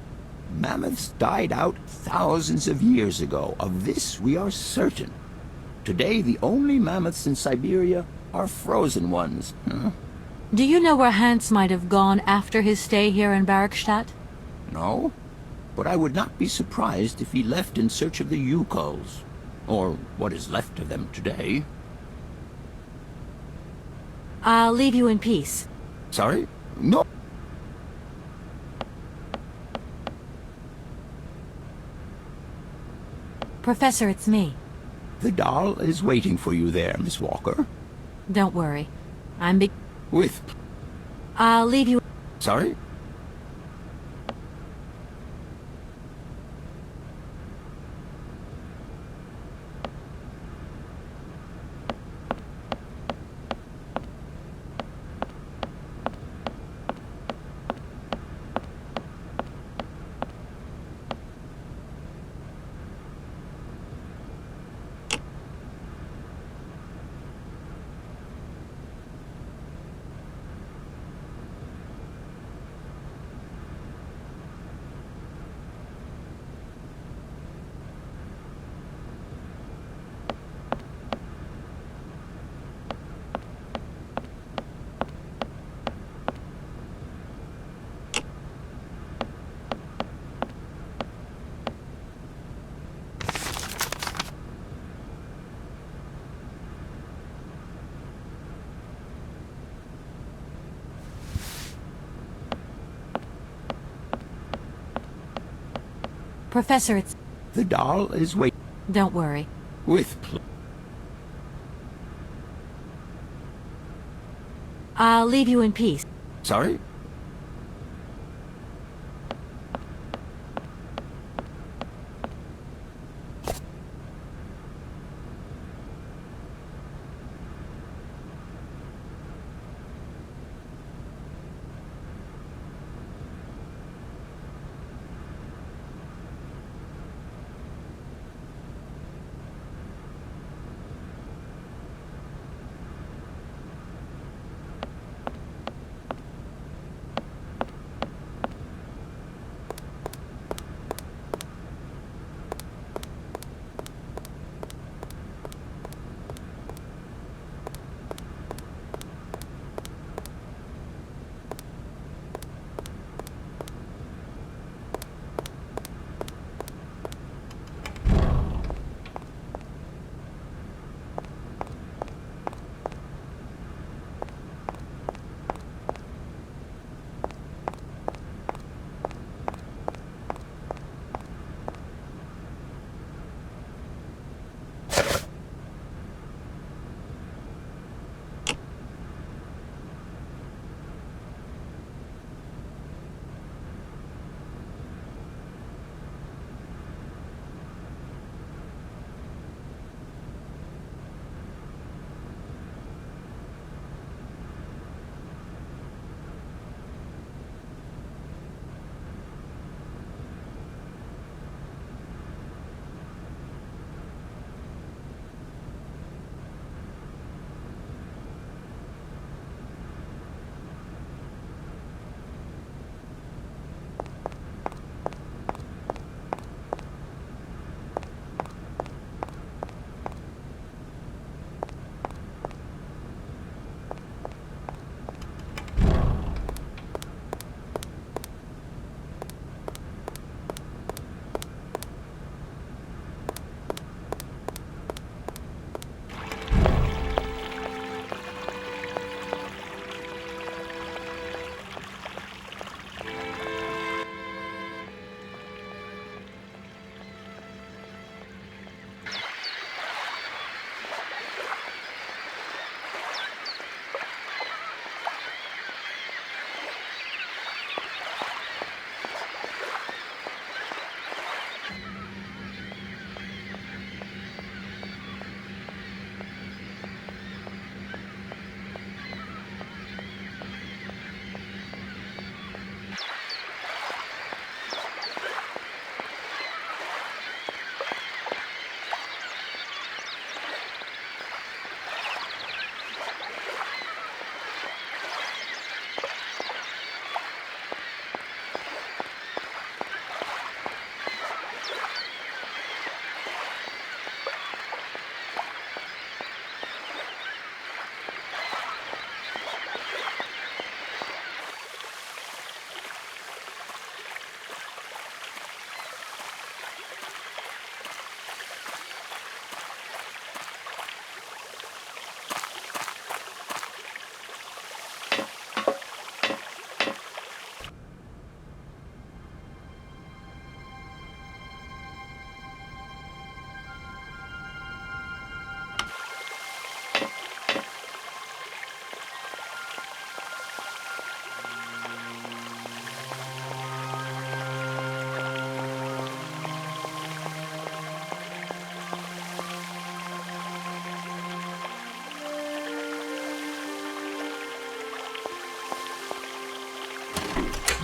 Mammoths died out thousands of years ago. Of this we are certain. Today, the only mammoths in Syberia are frozen ones. Do you know where Hans might have gone after his stay here in Barrackstadt? No, but I would not be surprised if he left in search of the Yukels, or what is left of them today. I'll leave you in peace. Sorry? No. Professor, it's me. The doll is waiting for you there, Miss Walker. Don't worry. With... I'll leave you... Sorry? Professor, it's... The doll is waiting. Don't worry. With... I'll leave you in peace. Sorry?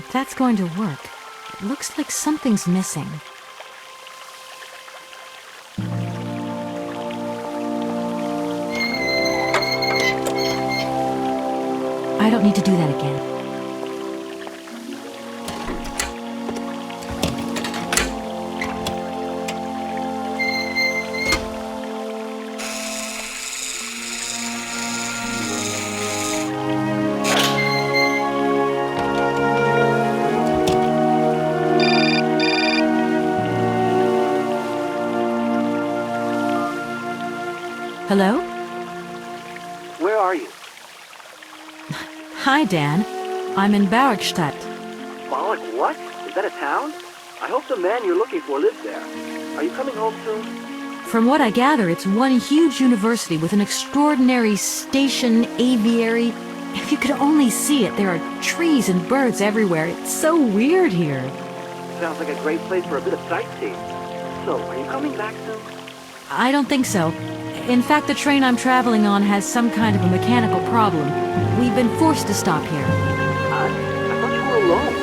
If that's going to work, it looks like something's missing. I don't need to do that again. Hello? Where are you? Hi, Dan. I'm in Barrackstadt. Bollock, what? Is that a town? I hope the man you're looking for lives there. Are you coming home soon? From what I gather, it's one huge university with an extraordinary station, aviary. If you could only see it, there are trees and birds everywhere. It's so weird here. Sounds like a great place for a bit of sightseeing. So, are you coming back soon? I don't think so. In fact, the train I'm traveling on has some kind of a mechanical problem. We've been forced to stop here. I thought you were alone.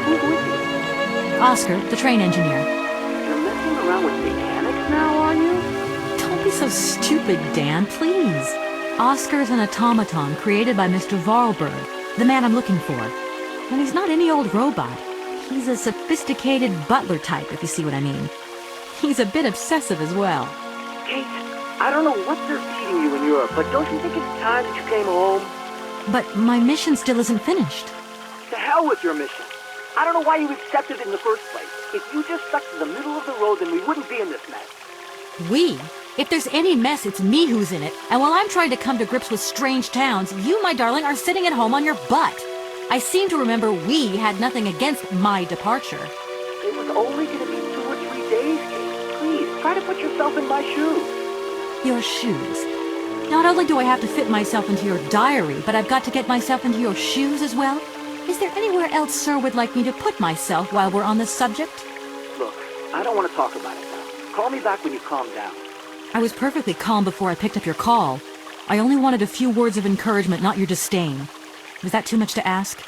Who's with you? Oscar, the train engineer. You're messing around with mechanics now, are you? Don't be so stupid, Dan, please. Oscar's an automaton created by Mr. Vorarlberg, the man I'm looking for. And he's not any old robot. He's a sophisticated butler type, if you see what I mean. He's a bit obsessive as well. Kate, I don't know what they're feeding you in Europe, but don't you think it's time that you came home? But my mission still isn't finished. To hell with your mission. I don't know why you accepted it in the first place. If you just stuck to the middle of the road, then we wouldn't be in this mess. We? If there's any mess, it's me who's in it. And while I'm trying to come to grips with strange towns, you, my darling, are sitting at home on your butt. I seem to remember we had nothing against my departure. It was only going to be 2 or 3 days, Kate. Please, try to put yourself in my shoes. Your shoes. Not only do I have to fit myself into your diary, but I've got to get myself into your shoes as well? Is there anywhere else Sir would like me to put myself while we're on this subject? Look, I don't want to talk about it now. Call me back when you calm down. I was perfectly calm before I picked up your call. I only wanted a few words of encouragement, not your disdain. Was that too much to ask?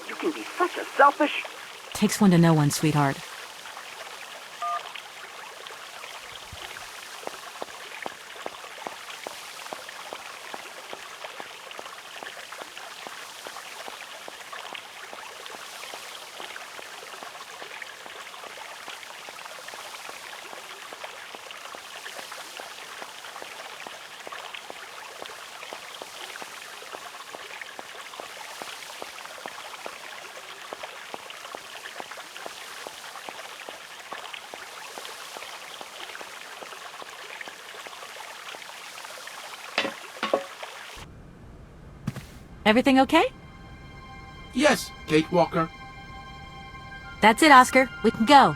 You can be such a selfish... Takes one to know one, sweetheart. Everything okay? Yes, Kate Walker. That's it, Oscar. We can go.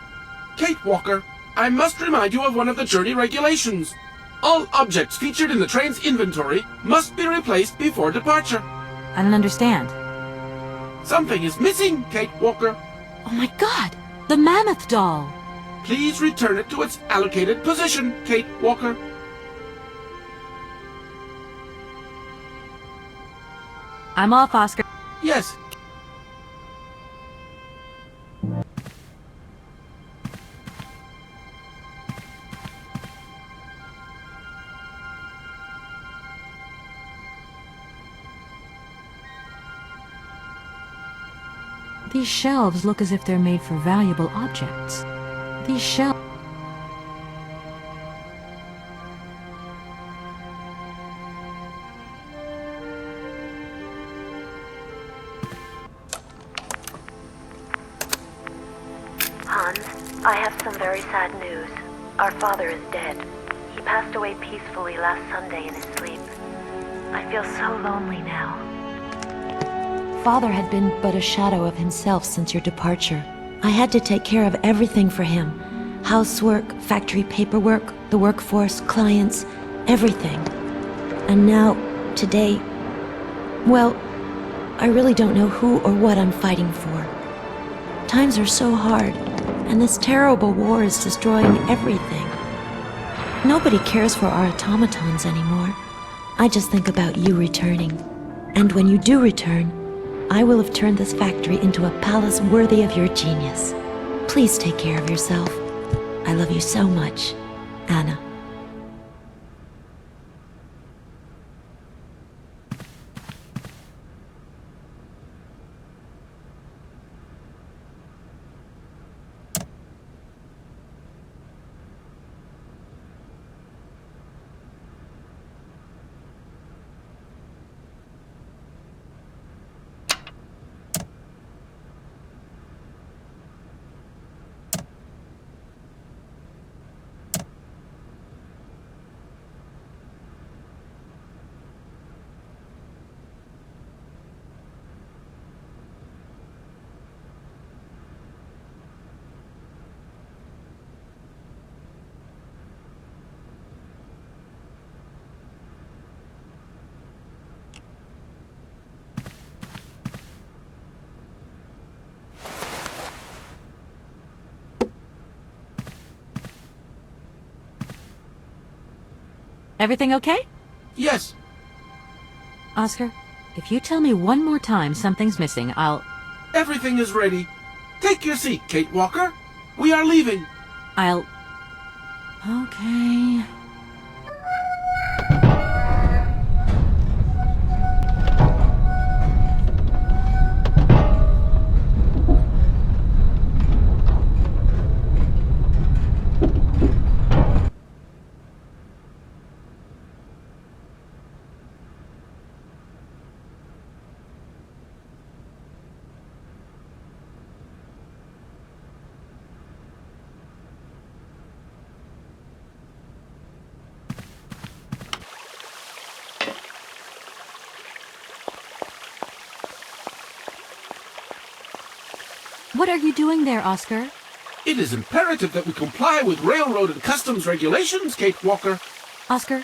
Kate Walker, I must remind you of one of the journey regulations. All objects featured in the train's inventory must be replaced before departure. I don't understand. Something is missing, Kate Walker. Oh my God! The mammoth doll! Please return it to its allocated position, Kate Walker. I'm off, Oscar. Yes. These shelves look as if they're made for valuable objects. These shelves... Hans, I have some very sad news. Our father is dead. He passed away peacefully last Sunday in his sleep. I feel so lonely now. Father had been but a shadow of himself since your departure. I had to take care of everything for him. Housework, factory paperwork, the workforce, clients, everything. And now, today, well, I really don't know who or what I'm fighting for. Times are so hard, and this terrible war is destroying everything. Nobody cares for our automatons anymore. I just think about you returning. And when you do return, I will have turned this factory into a palace worthy of your genius. Please take care of yourself. I love you so much, Anna. Everything okay? Yes. Oscar, if you tell me one more time something's missing, I'll... Everything is ready. Take your seat, Kate Walker. We are leaving. I'll... Okay... What are you doing there, Oscar? It is imperative that we comply with railroad and customs regulations, Kate Walker. Oscar,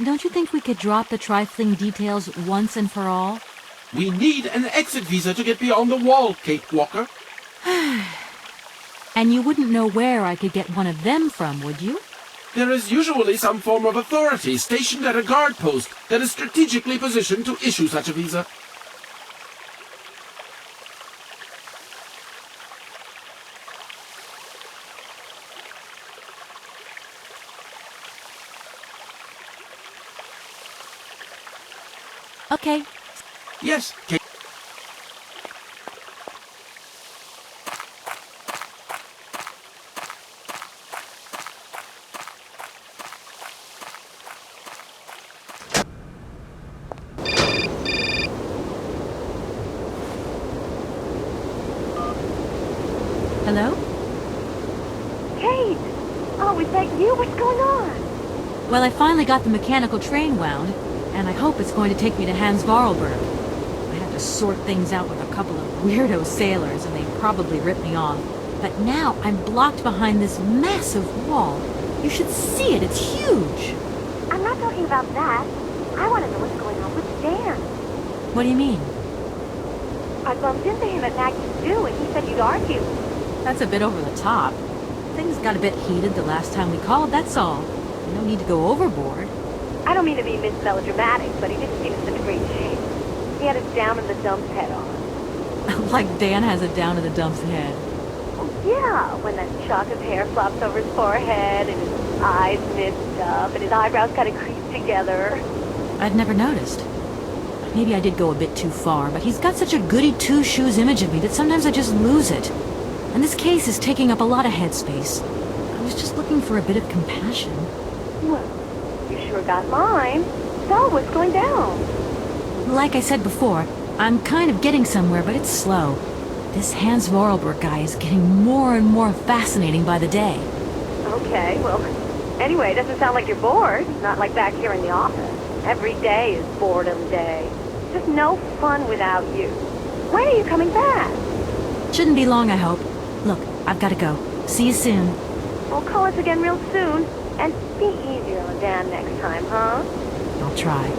don't you think we could drop the trifling details once and for all? We need an exit visa to get beyond the wall, Kate Walker. And you wouldn't know where I could get one of them from, would you? There is usually some form of authority stationed at a guard post that is strategically positioned to issue such a visa. Okay. Yes, Kate. Hello? Kate! Oh, is that you? What's going on? Well, I finally got the mechanical train wound, and I hope it's going to take me to Hans Vorarlberg. I had to sort things out with a couple of weirdo sailors, and they probably ripped me off. But now I'm blocked behind this massive wall. You should see it, it's huge! I'm not talking about that. I want to know what's going on with Dan. What do you mean? I bumped into him at Maggie's zoo, and he said you'd argue. That's a bit over the top. Things got a bit heated the last time we called, that's all. No need to go overboard. I don't mean to be melodramatic, but he didn't seem in such great shape. He had his down-in-the-dumps head on. Like Dan has a down-in-the-dumps head. Oh, yeah, when that shock of hair flops over his forehead, and his eyes mist up, and his eyebrows kind of crease together. I'd never noticed. Maybe I did go a bit too far, but he's got such a goody-two-shoes image of me that sometimes I just lose it. And this case is taking up a lot of headspace. I was just looking for a bit of compassion. Well, you sure got mine. So, what's going down? Like I said before, I'm kind of getting somewhere, but it's slow. This Hans Vorarlberg guy is getting more and more fascinating by the day. Okay, well, anyway, it doesn't sound like you're bored. Not like back here in the office. Every day is boredom day. Just no fun without you. When are you coming back? Shouldn't be long, I hope. Look, I've got to go. See you soon. Well, call us again real soon. And be easier on Dan next time, huh? I'll try.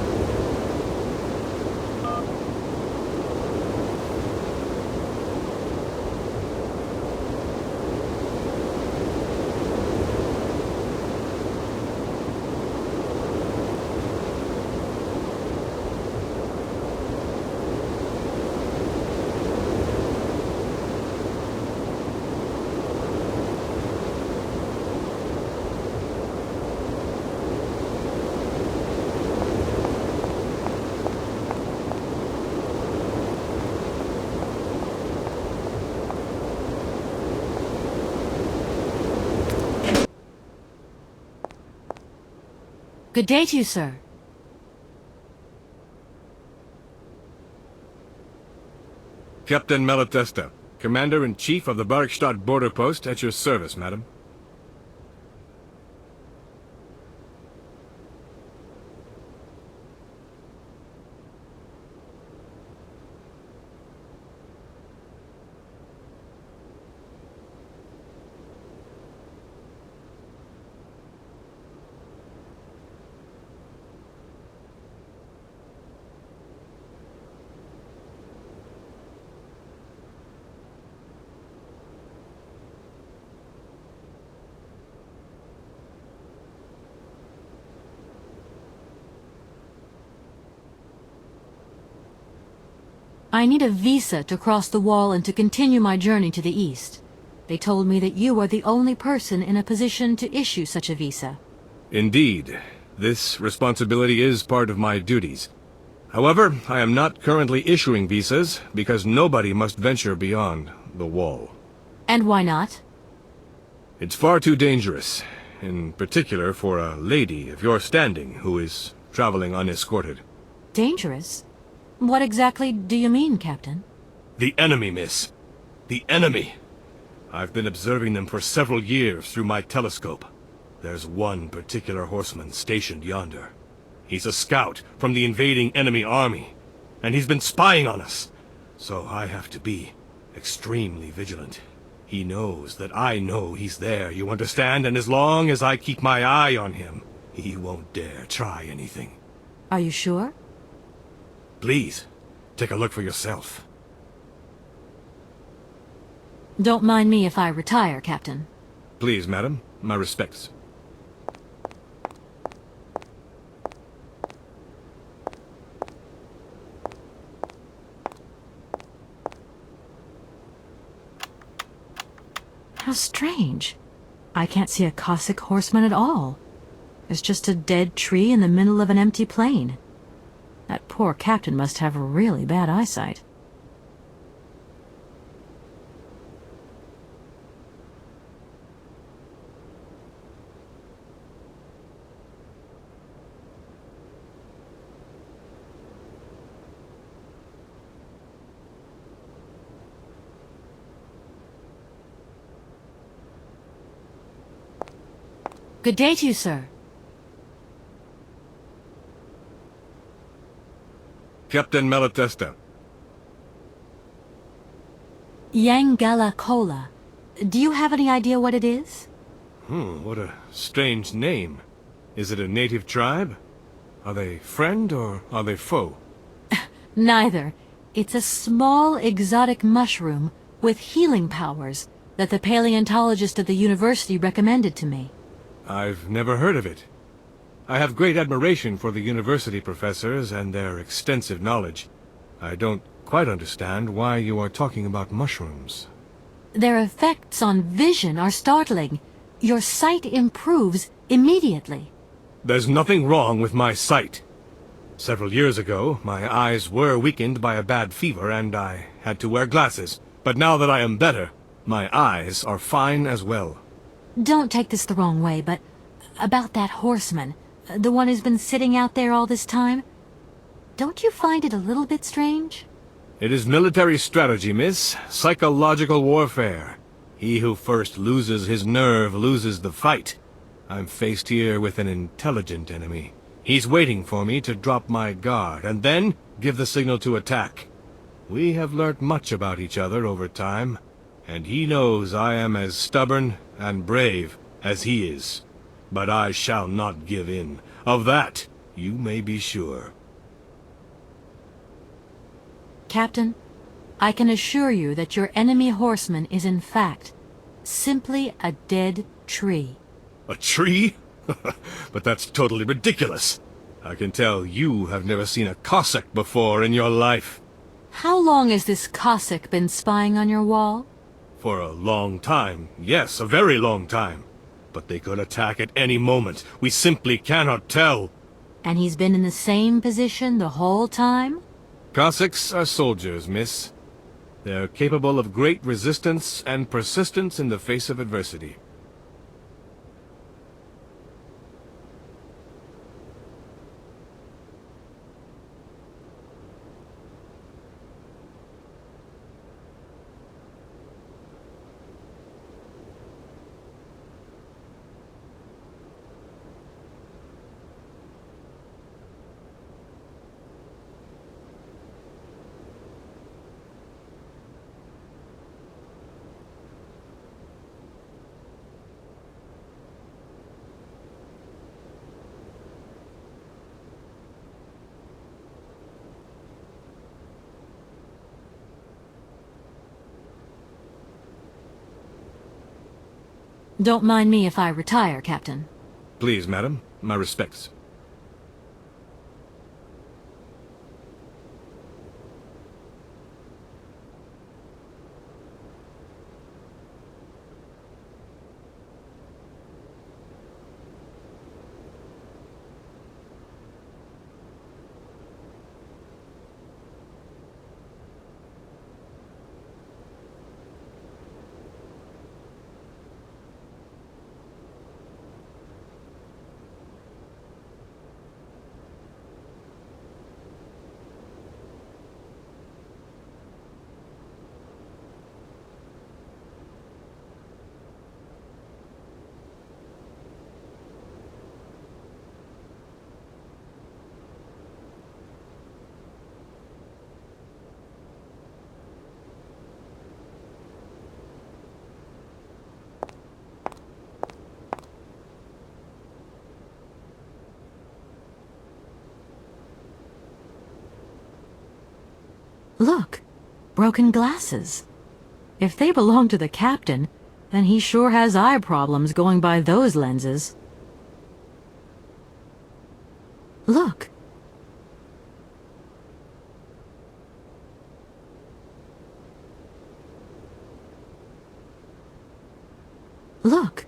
Good day to you, sir. Captain Malatesta, Commander-in-Chief of the Barkstadt border post, at your service, madam. I need a visa to cross the wall and to continue my journey to the east. They told me that you are the only person in a position to issue such a visa. Indeed. This responsibility is part of my duties. However, I am not currently issuing visas because nobody must venture beyond the wall. And why not? It's far too dangerous, in particular for a lady of your standing who is traveling unescorted. Dangerous? What exactly do you mean, Captain? The enemy, miss. The enemy. I've been observing them for several years through my telescope. There's one particular horseman stationed yonder. He's a scout from the invading enemy army, and he's been spying on us. So I have to be extremely vigilant. He knows that I know he's there, you understand? And as long as I keep my eye on him, he won't dare try anything. Are you sure? Please, take a look for yourself. Don't mind me if I retire, Captain. Please, madam. My respects. How strange. I can't see a Cossack horseman at all. There's just a dead tree in the middle of an empty plain. That poor captain must have really bad eyesight. Good day to you, sir. Captain Malatesta. Yangala Cola. Do you have any idea what it is? What a strange name. Is it a native tribe? Are they friend or are they foe? Neither. It's a small exotic mushroom with healing powers that the paleontologist at the university recommended to me. I've never heard of it. I have great admiration for the university professors and their extensive knowledge. I don't quite understand why you are talking about mushrooms. Their effects on vision are startling. Your sight improves immediately. There's nothing wrong with my sight. Several years ago, my eyes were weakened by a bad fever and I had to wear glasses. But now that I am better, my eyes are fine as well. Don't take this the wrong way, but about that horseman, the one who's been sitting out there all this time, don't you find it a little bit strange? It is military strategy, miss. Psychological warfare. He who first loses his nerve loses the fight. I'm faced here with an intelligent enemy. He's waiting for me to drop my guard, and then give the signal to attack. We have learnt much about each other over time, and he knows I am as stubborn and brave as he is. But I shall not give in. Of that, you may be sure. Captain, I can assure you that your enemy horseman is in fact simply a dead tree. A tree? But that's totally ridiculous. I can tell you have never seen a Cossack before in your life. How long has this Cossack been spying on your wall? For a long time. Yes, a very long time. But they could attack at any moment. We simply cannot tell. And he's been in the same position the whole time? Cossacks are soldiers, miss. They're capable of great resistance and persistence in the face of adversity. Don't mind me if I retire, Captain. Please, madam. My respects. Look, broken glasses. If they belong to the captain, then he sure has eye problems going by those lenses. Look. Look.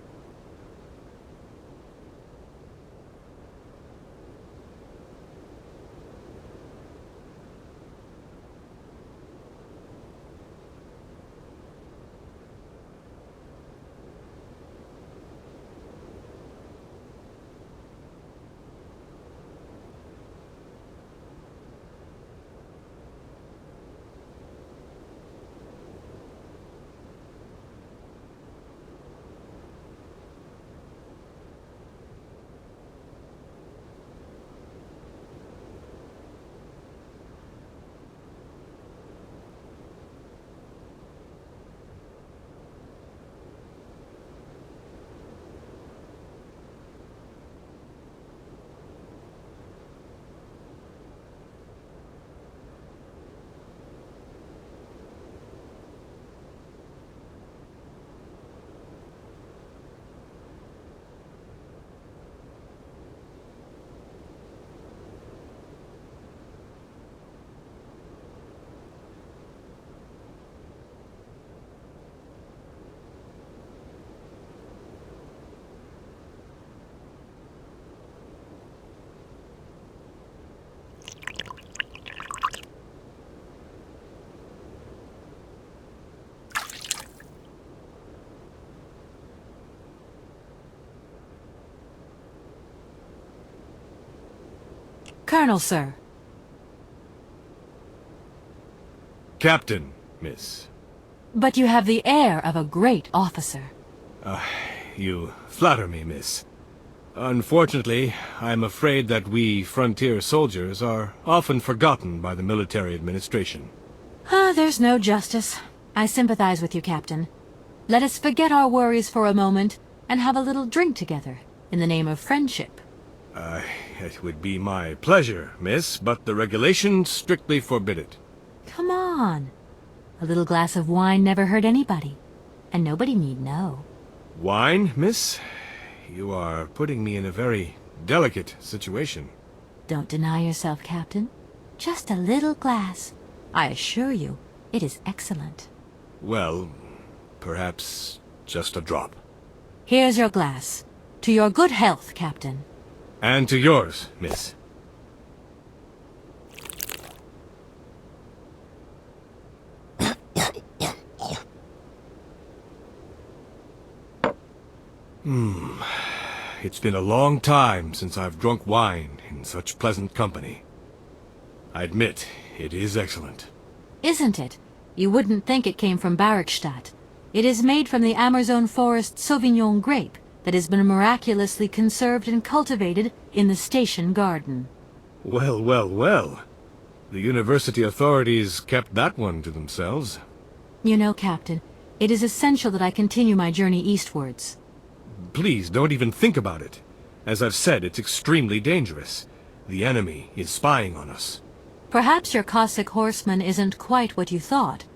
Colonel, sir. Captain, miss. But you have the air of a great officer. You flatter me, miss. Unfortunately, I'm afraid that we frontier soldiers are often forgotten by the military administration. There's no justice. I sympathize with you, Captain. Let us forget our worries for a moment and have a little drink together, in the name of friendship. It would be my pleasure, miss, but the regulations strictly forbid it. Come on. A little glass of wine never hurt anybody, and nobody need know. Wine, miss? You are putting me in a very delicate situation. Don't deny yourself, Captain. Just a little glass. I assure you, it is excellent. Well, perhaps just a drop. Here's your glass. To your good health, Captain. And to yours, miss. It's been a long time since I've drunk wine in such pleasant company. I admit, it is excellent. Isn't it? You wouldn't think it came from Barrickstadt. It is made from the Amazon forest Sauvignon grape that has been miraculously conserved and cultivated in the station garden. Well, well, well. The university authorities kept that one to themselves. You know, Captain, it is essential that I continue my journey eastwards. Please, don't even think about it. As I've said, it's extremely dangerous. The enemy is spying on us. Perhaps your Cossack horseman isn't quite what you thought.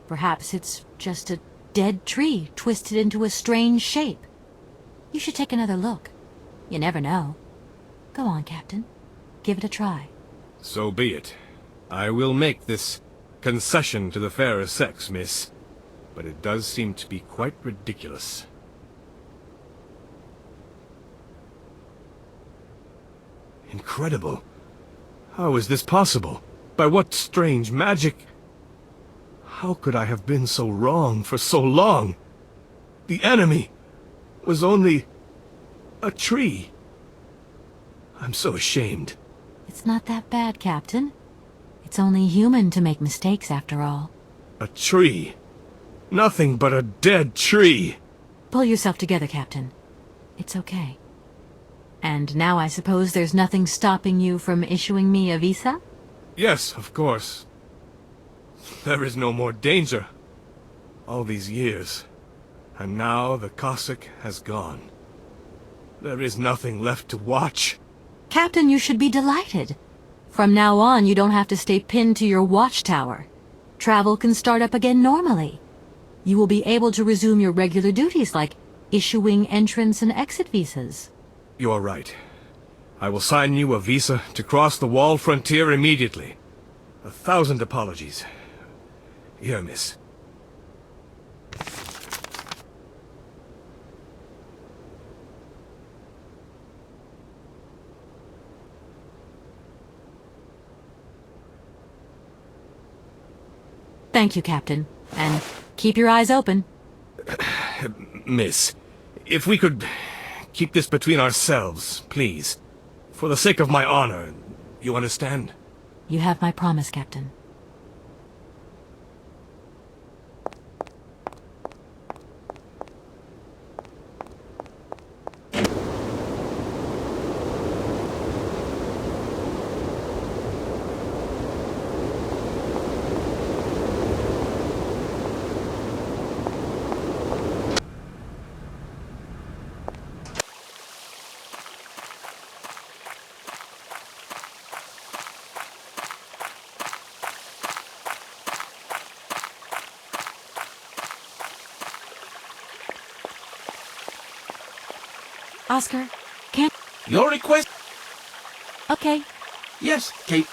Perhaps it's just a dead tree twisted into a strange shape. You should take another look. You never know. Go on, Captain. Give it a try. So be it. I will make this concession to the fairer sex, miss. But it does seem to be quite ridiculous. Incredible. How is this possible? By what strange magic? How could I have been so wrong for so long? The enemy was only a tree. I'm so ashamed. It's not that bad, Captain. It's only human to make mistakes, after all. A tree. Nothing but a dead tree. Pull yourself together, Captain. It's okay. And now I suppose there's nothing stopping you from issuing me a visa? Yes, of course. There is no more danger. All these years. And now the Cossack has gone. There is nothing left to watch. Captain, you should be delighted. From now on, you don't have to stay pinned to your watchtower. Travel can start up again normally. You will be able to resume your regular duties like issuing entrance and exit visas. You're right. I will sign you a visa to cross the wall frontier immediately. 1,000 apologies. Here, miss. Thank you, Captain. And keep your eyes open. Miss, if we could keep this between ourselves, please. For the sake of my honor, you understand? You have my promise, Captain. Oscar, can't... Your request? Okay. Yes, Kate.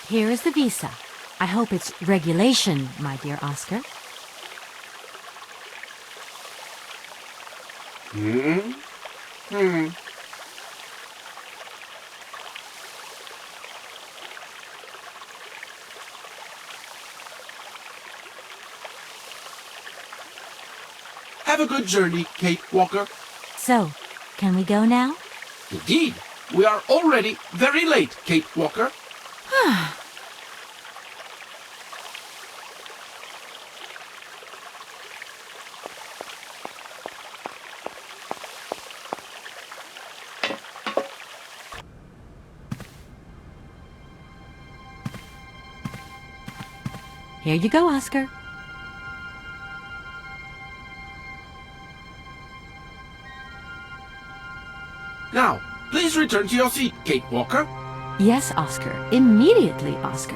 Here is the visa. I hope it's regulation, my dear Oscar. Have a good journey, Kate Walker. So, can we go now? Indeed. We are already very late, Kate Walker. Here you go, Oscar. Now, please return to your seat, Kate Walker. Yes, Oscar. Immediately, Oscar.